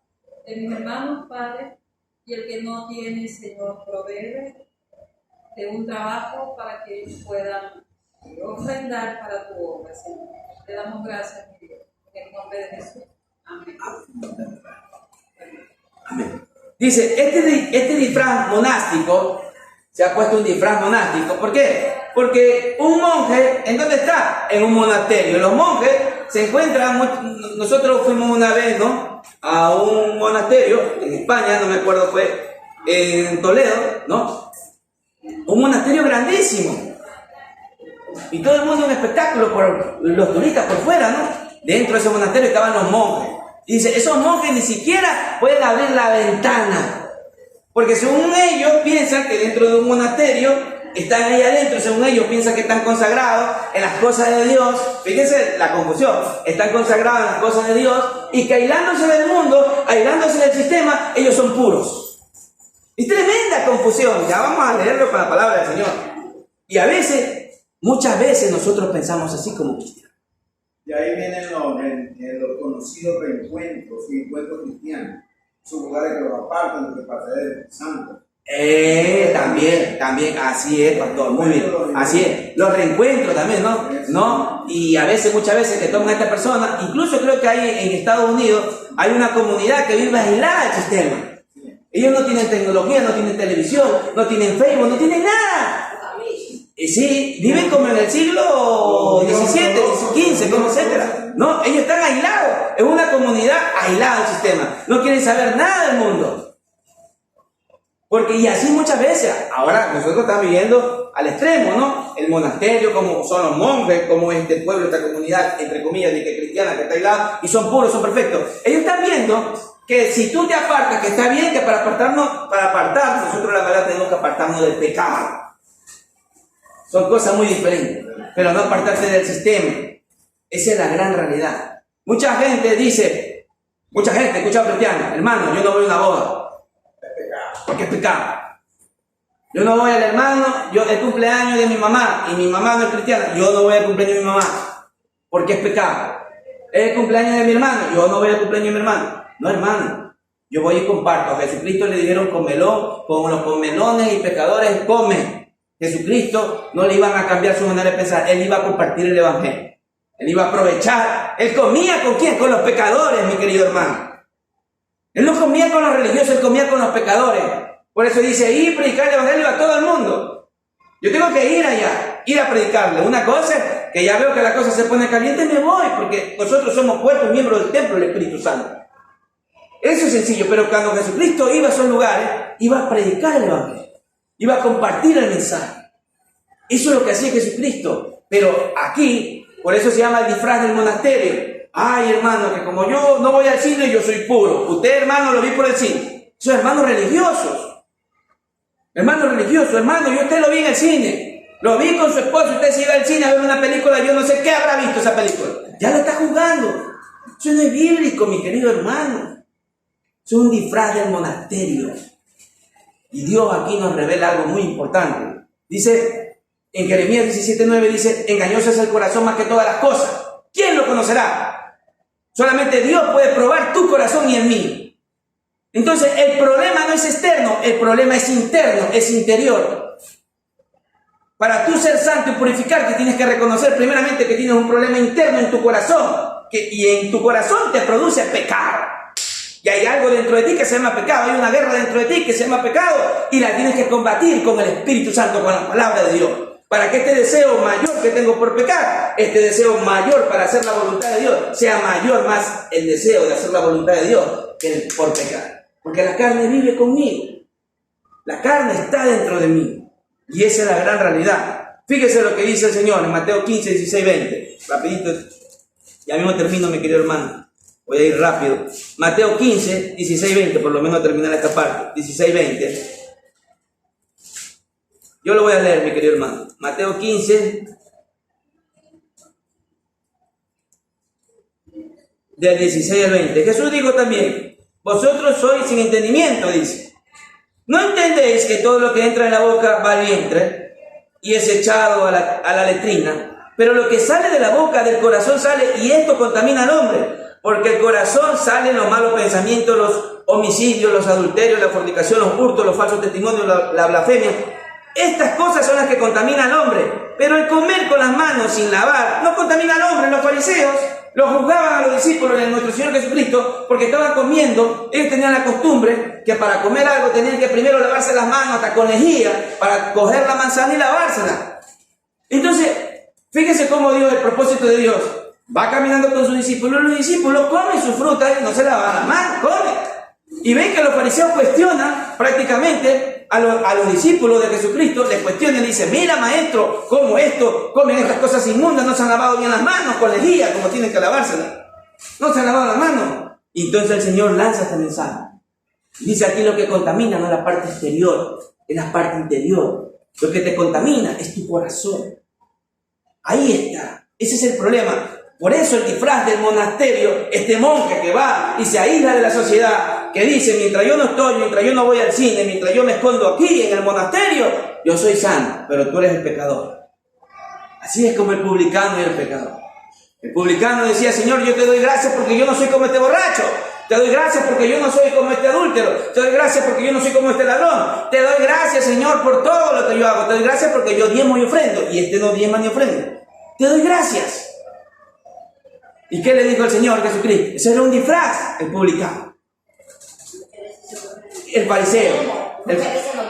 de mis hermanos, Padre, y el que no tiene, Señor, provee de un trabajo para que ellos puedan ofrendar para tu obra, Señor. Te damos gracias, mi Dios, en el nombre de Jesús. Amén. Amén. Dice, este disfraz monástico, se ha puesto un disfraz monástico. ¿Por qué? Porque un monje, ¿en dónde está? En un monasterio. Los monjes se encuentran, nosotros fuimos una vez, ¿no?, a un monasterio en España, no me acuerdo, fue en Toledo, ¿no? Un monasterio grandísimo. Y todo el mundo un espectáculo por los turistas por fuera, ¿no? Dentro de ese monasterio estaban los monjes. Y dice, esos monjes ni siquiera pueden abrir la ventana. Porque según ellos piensan que dentro de un monasterio están ahí adentro, según ellos piensan que están consagrados en las cosas de Dios. Fíjense la confusión, están consagrados en las cosas de Dios y que aislándose del mundo, aislándose del sistema, ellos son puros. Es tremenda confusión, ya vamos a leerlo con la palabra del Señor. Y a veces, muchas veces nosotros pensamos así como cristianos. Y ahí vienen los conocidos reencuentros y encuentros cristianos. Son lugares que los apartan de los pasajeros santos. También, así es, pastor, muy bien, así es, los reencuentros también, ¿no? Y a veces, muchas veces que toman a esta persona, incluso creo que hay en Estados Unidos, hay una comunidad que vive aislada del sistema. Ellos no tienen tecnología, no tienen televisión, no tienen Facebook, no tienen nada. Sí, viven como en el siglo XVII, XV, como etcétera. No, ellos están aislados, es una comunidad aislada del sistema, no quieren saber nada del mundo. Porque, y así muchas veces, ahora nosotros estamos viviendo al extremo, ¿no? El monasterio, como son los monjes, como este pueblo, esta comunidad, entre comillas, de que cristiana, que está aislada, y son puros, son perfectos. Ellos están viendo que si tú te apartas, que está bien, que para apartarnos, nosotros la verdad tenemos que apartarnos del pecado. Son cosas muy diferentes, pero no apartarse del sistema. Esa es la gran realidad. Mucha gente, escucha cristiano, hermano, yo no voy a una boda. Porque es pecado. Yo no voy al hermano, el cumpleaños de mi mamá, y mi mamá no es cristiana, yo no voy al cumpleaños de mi mamá, porque es pecado. Es el cumpleaños de mi hermano, yo no voy al cumpleaños de mi hermano. No, hermano, yo voy y comparto. A Jesucristo le dijeron comelón, con los comelones y pecadores comen. Jesucristo no le iban a cambiar su manera de pensar, él iba a compartir el evangelio. Él iba a aprovechar. Él comía ¿con quién? Con los pecadores, mi querido hermano. Él no comía con los religiosos, él comía con los pecadores. Por eso dice, ir a predicar el evangelio a todo el mundo. Yo tengo que ir allá, ir a predicarle. Una cosa, que ya veo que la cosa se pone caliente, me voy, porque nosotros somos cuerpos, miembros del templo del Espíritu Santo. Eso es sencillo, pero cuando Jesucristo iba a esos lugares, iba a predicar el evangelio, iba a compartir el mensaje. Eso es lo que hacía Jesucristo. Pero aquí, por eso se llama el disfraz del monasterio. Ay, hermano, que como yo no voy al cine, yo soy puro. Usted, hermano, lo vi por el cine. Son hermanos religiosos. Hermano, yo usted lo vi en el cine. Lo vi con su esposo, usted se iba al cine a ver una película, yo no sé qué habrá visto esa película. Ya lo está jugando. Eso no es bíblico, mi querido hermano. Es un disfraz del monasterio. Y Dios aquí nos revela algo muy importante. Dice, en Jeremías 17:9 dice, engañoso es el corazón más que todas las cosas. ¿Quién lo conocerá? Solamente Dios puede probar tu corazón y el mío. Entonces, el problema no es externo, el problema es interno, es interior. Para tú ser santo y purificarte, tienes que reconocer primeramente que tienes un problema interno en tu corazón. y en tu corazón te produce pecado. Y hay algo dentro de ti que se llama pecado, hay una guerra dentro de ti que se llama pecado y la tienes que combatir con el Espíritu Santo, con la palabra de Dios. Para que este deseo mayor que tengo por pecar, este deseo mayor para hacer la voluntad de Dios, sea mayor más el deseo de hacer la voluntad de Dios que el por pecar. Porque la carne vive conmigo. La carne está dentro de mí. Y esa es la gran realidad. Fíjese lo que dice el Señor en Mateo 15, 16, 20. Rapidito. Ya mismo termino, mi querido hermano. Voy a ir rápido. Mateo 15, 16, 20. Por lo menos terminar esta parte. 16, 20. Yo lo voy a leer, mi querido hermano. Mateo 15, del 16 al 20. Jesús dijo también: vosotros sois sin entendimiento, dice. ¿No entendéis que todo lo que entra en la boca va al vientre y es echado a la letrina? Pero lo que sale de la boca, del corazón sale, y esto contamina al hombre. Porque el corazón salen los malos pensamientos, los homicidios, los adulterios, la fornicación, los hurtos, los falsos testimonios, la blasfemia. Estas cosas son las que contaminan al hombre. Pero el comer con las manos sin lavar no contamina al hombre. Los fariseos los juzgaban a los discípulos de nuestro Señor Jesucristo porque estaban comiendo. Ellos tenían la costumbre que para comer algo tenían que primero lavarse las manos hasta con lejía para coger la manzana y lavársela. Entonces, fíjese cómo Dios, el propósito de Dios, va caminando con sus discípulos. Los discípulos comen su fruta y no se lavan las manos, comen. Y ven que los fariseos cuestionan prácticamente a los discípulos de Jesucristo, les cuestionan y dicen: mira, maestro, ¿cómo esto? Comen estas cosas inmundas, no se han lavado bien las manos con lejía, como tienen que lavárselas. No se han lavado las manos. Y entonces el Señor lanza este mensaje. Dice aquí: lo que contamina no es la parte exterior, es la parte interior. Lo que te contamina es tu corazón. Ahí está. Ese es el problema. Por eso el disfraz del monasterio, este monje que va y se aísla de la sociedad, que dice: mientras yo no estoy, mientras yo no voy al cine, mientras yo me escondo aquí en el monasterio, yo soy sano, pero tú eres el pecador. Así es como el publicano y el pecador. El publicano decía: Señor, yo te doy gracias porque yo no soy como este borracho. Te doy gracias porque yo no soy como este adúltero. Te doy gracias porque yo no soy como este ladrón. Te doy gracias, Señor, por todo lo que yo hago. Te doy gracias porque yo diezmo y ofrendo. Y este no diezma ni ofrenda. Te doy gracias. ¿Y qué le dijo el Señor Jesucristo? Ese era un disfraz, el publicano. El fariseo. Muchas veces nos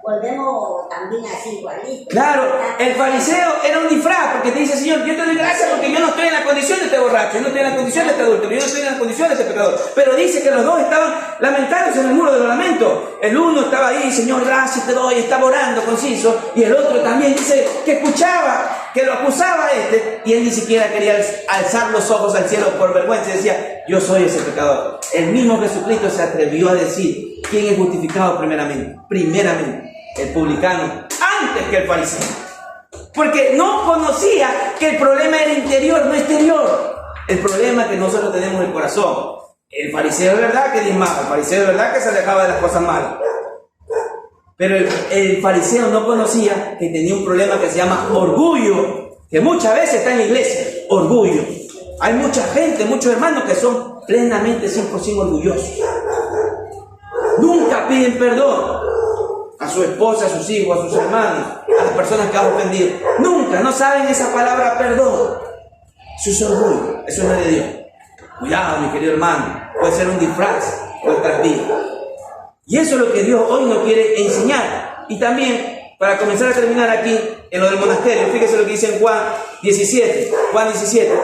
volvemos también así igualitos. Claro, el fariseo era un disfraz porque te dice: Señor, yo te doy gracias porque yo no estoy en la condición de este borracho, yo no estoy en la condición de este adúltero, yo no estoy en la condición de este pecador. Pero dice que los dos estaban lamentándose en el muro de los lamentos. El uno estaba ahí: Señor, gracias te doy, estaba orando conciso. Y el otro también dice que escuchaba, que lo acusaba a este, y él ni siquiera quería alzar los ojos al cielo por vergüenza y decía: yo soy ese pecador. El mismo Jesucristo se atrevió a decir: ¿quién es justificado primeramente? Primeramente el publicano, antes que el fariseo. Porque no conocía que el problema era interior, no exterior. El problema es que nosotros tenemos el corazón. El fariseo es verdad que diezmaba, el fariseo es verdad que se alejaba de las cosas malas. Pero el fariseo no conocía que tenía un problema que se llama orgullo, que muchas veces está en la iglesia. Orgullo. Hay mucha gente, muchos hermanos que son plenamente 100% orgullosos. Nunca piden perdón a su esposa, a sus hijos, a sus hermanos, a las personas que han ofendido. Nunca, no saben esa palabra perdón. Eso es orgullo, eso no es de Dios. Cuidado, mi querido hermano, puede ser un disfraz nuestras vidas. Y eso es lo que Dios hoy nos quiere enseñar. Y también, para comenzar a terminar aquí, en lo del monasterio, fíjese lo que dice en Juan 17. Juan 17.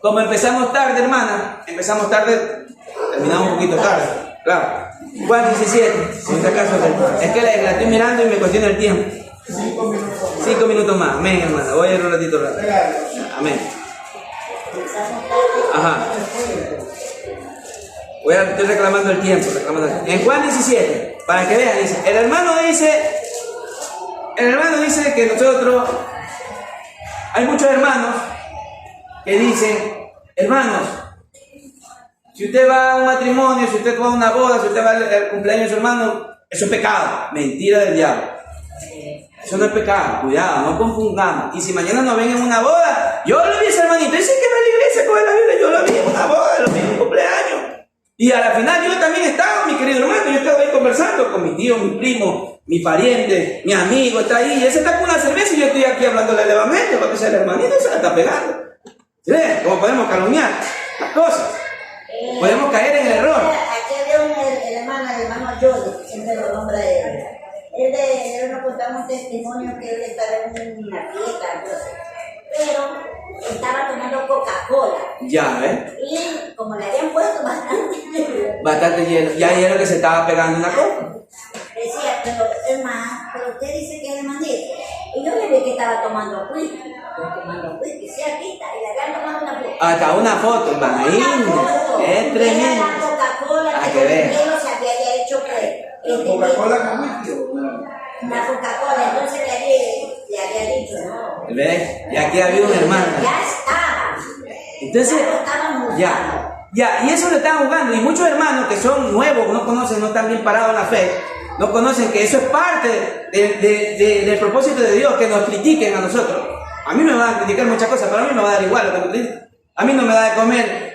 Como empezamos tarde, hermana, empezamos tarde, terminamos un poquito tarde, claro. Juan 17, si este acaso, es que la estoy mirando y me cuestiona el tiempo. 5 minutos más, amén, hermana, voy a ir un ratito rápido. Amén. Ajá. Estoy reclamando el tiempo, En Juan 17, para que vean, dice, el hermano dice que nosotros, hay muchos hermanos que dicen: hermanos, si usted va a un matrimonio, si usted va a una boda, si usted va al cumpleaños de su hermano, eso es pecado. Mentira del diablo. Eso no es pecado. Cuidado, no confundamos. Y si mañana nos ven en una boda, yo lo vi a ese hermanito, dice que va a la iglesia con la Biblia, yo lo vi en una boda, lo vi en un cumpleaños. Y a la final yo también estaba, mi querido hermano, yo estaba ahí conversando con mi tío, mi primo, mi pariente, mi amigo está ahí, y él se está con una cerveza y yo estoy aquí hablándole del evangelio, para que sea el hermanito y se la está pegando. ¿Sí ven? ¿Cómo podemos calumniar las cosas? Podemos caer en el error. Aquí había el hermano Jordi, que siempre lo nombra él. Él nos contaba un testimonio que él estaba en una fiesta, entonces, pero estaba tomando Coca-Cola. Ya, ¿ves? Y como le habían puesto Bastante hielo. Ya hielo que se estaba pegando una copa. decía, pero usted dice que es hermanito. Y yo le vi que estaba tomando whisky. Sí, aquí está, y le habían tomado una foto. Hasta una foto, imagínate. Es tremendo. Era la Coca-Cola Ah, que que ver. el hielo se había hecho Coca-Cola con whisky o no? La Coca-Cola, entonces le había dicho, no. ¿Ves? Y aquí había un hermano. Ya estaba. Entonces, Ya lo estaban juzgando. ya, y eso lo están jugando. Y muchos hermanos que son nuevos, no conocen, no están bien parados en la fe, no conocen que eso es parte del propósito de Dios, que nos critiquen a nosotros. A mí me van a criticar muchas cosas, pero a mí me va a dar igual lo que me critiquen. A mí no me da de comer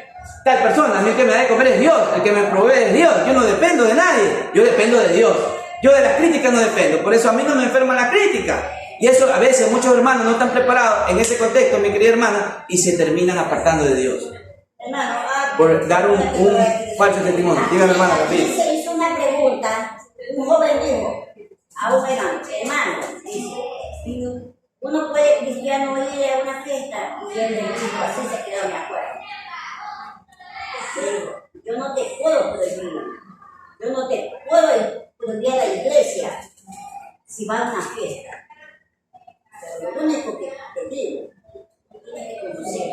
tal persona, a mí el que me da de comer es Dios, el que me provee es Dios. Yo no dependo de nadie, yo dependo de Dios. Yo de las críticas no dependo, por eso a mí no me enferma la crítica. Y eso a veces muchos hermanos no están preparados en ese contexto, mi querida hermana, y se terminan apartando de Dios. Hermano, Por dar un falso testimonio. Dígame, hermana, aquí rapidito. se hizo una pregunta, un joven dijo a un hermano, dice, uno puede cristiano ir a una fiesta, y él le dijo, así se quedó, me acuerdo. Le dijo, yo no te puedo prohibir, yo no te puedo prohibir a la iglesia si va a una fiesta. Pero lo único que te digo, tienes que conocer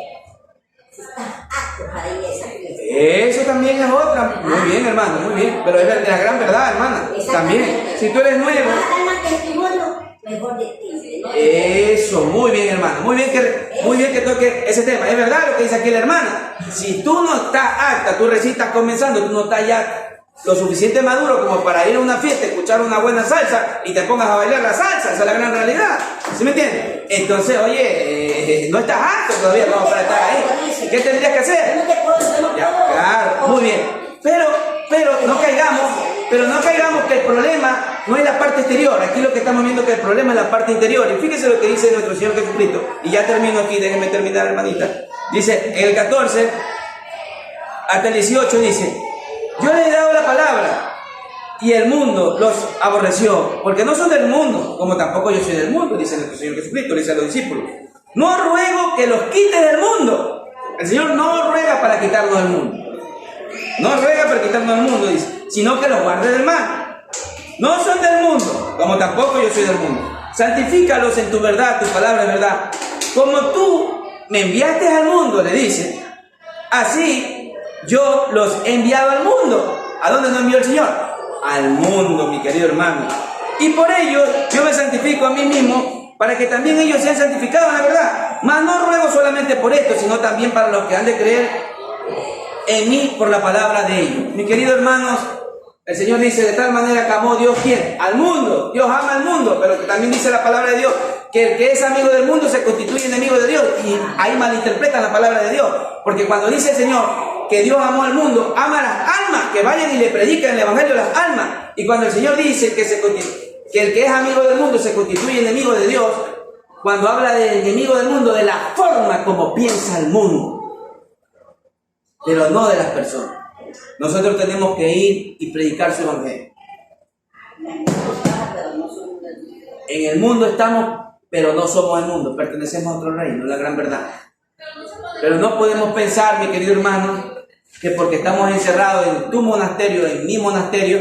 si estás apto para ir a esa fiesta. Eso también es otra. Muy bien, hermano, muy bien. Pero es la gran verdad, hermana. También. Si tú eres nuevo. Mejor de ti, ¿no? Eso, muy bien, hermano. Muy bien que toque ese tema. Es verdad lo que dice aquí la hermana. Si tú no estás apta, tú recién estás comenzando, tú no estás ya lo suficiente maduro como para ir a una fiesta, escuchar una buena salsa y te pongas a bailar la salsa. Esa es la gran realidad. ¿Sí me entiendes? Entonces, oye, no estás apto todavía como para estar ahí. ¿Qué tendrías que hacer? Ya, claro, muy bien. Pero no caigamos que el problema no es la parte exterior. Aquí lo que estamos viendo es que el problema es la parte interior. Y fíjese lo que dice nuestro Señor Jesucristo. Y ya termino aquí, déjenme terminar, hermanita. Dice, en el 14 hasta el 18 dice, yo les he dado la palabra y el mundo los aborreció, porque no son del mundo, como tampoco yo soy del mundo, dice nuestro Señor Jesucristo, le dice a los discípulos. No ruego que los quite del mundo. El Señor no ruega para quitarnos del mundo. No ruega para quitarnos del mundo, dice, sino que los guarde del mal. No son del mundo, como tampoco yo soy del mundo. Santifícalos en tu verdad, tu palabra es verdad. Como tú me enviaste al mundo, le dice, así yo los he enviado al mundo. ¿A dónde nos envió el Señor? Al mundo, mi querido hermano. Y por ello yo me santifico a mí mismo, para que también ellos sean santificados en la verdad. Mas no ruego solamente por esto, sino también para los que han de creer en mí por la palabra de ellos. Mis queridos hermanos, el Señor dice, de tal manera que amó Dios, ¿quién? Al mundo. Dios ama al mundo, pero también dice la palabra de Dios, que el que es amigo del mundo se constituye enemigo de Dios. Y ahí malinterpretan la palabra de Dios, porque cuando dice el Señor que Dios amó al mundo, ama a las almas, que vayan y le predican el evangelio a las almas. Y cuando el Señor dice que el que es amigo del mundo se constituye enemigo de Dios, cuando habla del enemigo del mundo, de la forma como piensa el mundo, pero no de las personas. Nosotros tenemos que ir y predicar su evangelio. En el mundo estamos, pero no somos el mundo, pertenecemos a otro reino, la gran verdad. Pero no podemos pensar, mi querido hermano, que porque estamos encerrados en tu monasterio, en mi monasterio,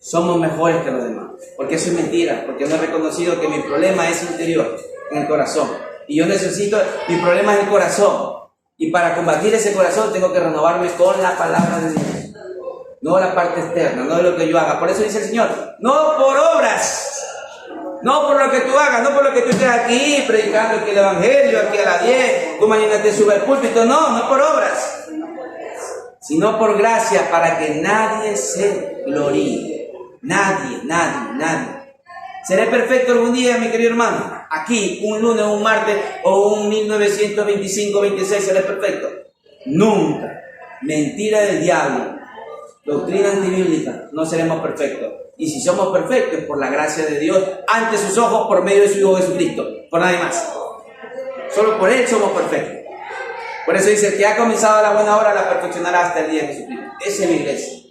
somos mejores que los demás. Porque eso es mentira, porque no he reconocido que mi problema es interior, en el corazón. Y yo necesito, mi problema es el corazón. Y para combatir ese corazón tengo que renovarme con la palabra de Dios. No la parte externa, no de lo que yo haga. Por eso dice el Señor, no por obras, no por lo que tú hagas, no por lo que tú estés aquí predicando aquí el evangelio, aquí a las 10, tú mañana te subes al púlpito, no por obras, sino por gracia, para que nadie se gloríe. Nadie. ¿Seré perfecto algún día, mi querido hermano? Aquí, un lunes, un martes o un 1925, 26, ¿seré perfecto? Nunca. Mentira del diablo. Doctrina antibíblica. No seremos perfectos. Y si somos perfectos, por la gracia de Dios, ante sus ojos, por medio de su Hijo Jesucristo. Por nadie más. Solo por Él somos perfectos. Por eso dice, el que ha comenzado la buena obra la perfeccionará hasta el día de Jesucristo. Esa es la iglesia.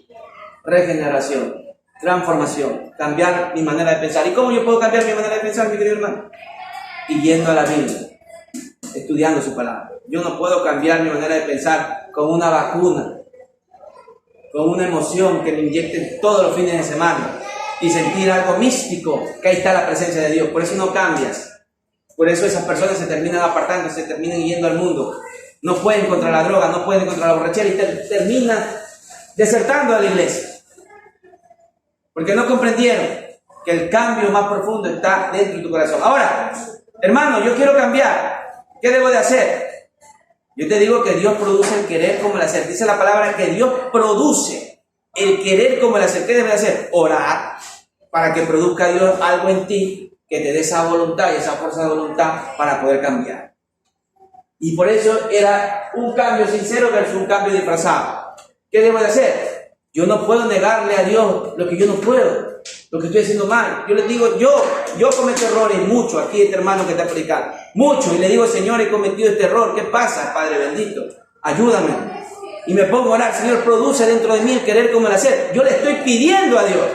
Regeneración, transformación, cambiar mi manera de pensar. ¿Y cómo yo puedo cambiar mi manera de pensar, mi querido hermano? Y yendo a la Biblia, estudiando su palabra. Yo no puedo cambiar mi manera de pensar con una vacuna, con una emoción que me inyecten todos los fines de semana y sentir algo místico, que ahí está la presencia de Dios. Por eso no cambias. Por eso esas personas se terminan apartando, se terminan yendo al mundo. No pueden contra la droga, no pueden contra la borrachera y terminan desertando a la iglesia. Porque no comprendieron que el cambio más profundo está dentro de tu corazón. Ahora, hermano, yo quiero cambiar. ¿Qué debo de hacer? Yo te digo que Dios produce el querer como el hacer. Dice la palabra que Dios produce el querer como el hacer. ¿Qué debe de hacer? Orar para que produzca Dios algo en ti que te dé esa voluntad y esa fuerza de voluntad para poder cambiar. Y por eso era un cambio sincero versus un cambio disfrazado. ¿Qué debo de hacer? Yo no puedo negarle a Dios lo que yo no puedo, lo que estoy haciendo mal. Yo le digo, yo cometo errores, mucho, aquí este hermano que está predicando, mucho, y le digo, Señor, he cometido este error, ¿qué pasa, Padre bendito? Ayúdame. Y me pongo a orar, Señor, produce dentro de mí el querer como el hacer. Yo le estoy pidiendo a Dios.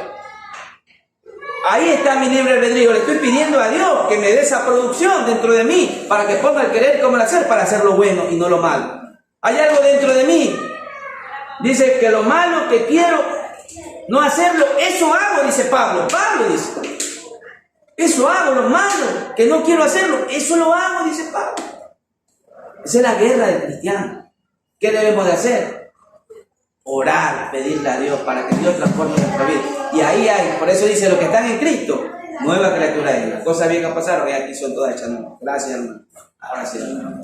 Ahí está mi libre albedrío, le estoy pidiendo a Dios que me dé esa producción dentro de mí para que ponga el querer como el hacer para hacer lo bueno y no lo malo. Hay algo dentro de mí. Dice que lo malo que quiero no hacerlo, eso hago, dice Pablo. Pablo dice, eso hago, lo malo que no quiero hacerlo, eso lo hago, dice Pablo. Esa es la guerra del cristiano. ¿Qué debemos de hacer? Orar, pedirle a Dios para que Dios transforme nuestra vida. Y ahí hay, por eso dice, los que están en Cristo, nueva criatura es. Las cosas viejas pasaron y aquí son todas hechas nuevas. Gracias, hermano. Ahora sí, hermano.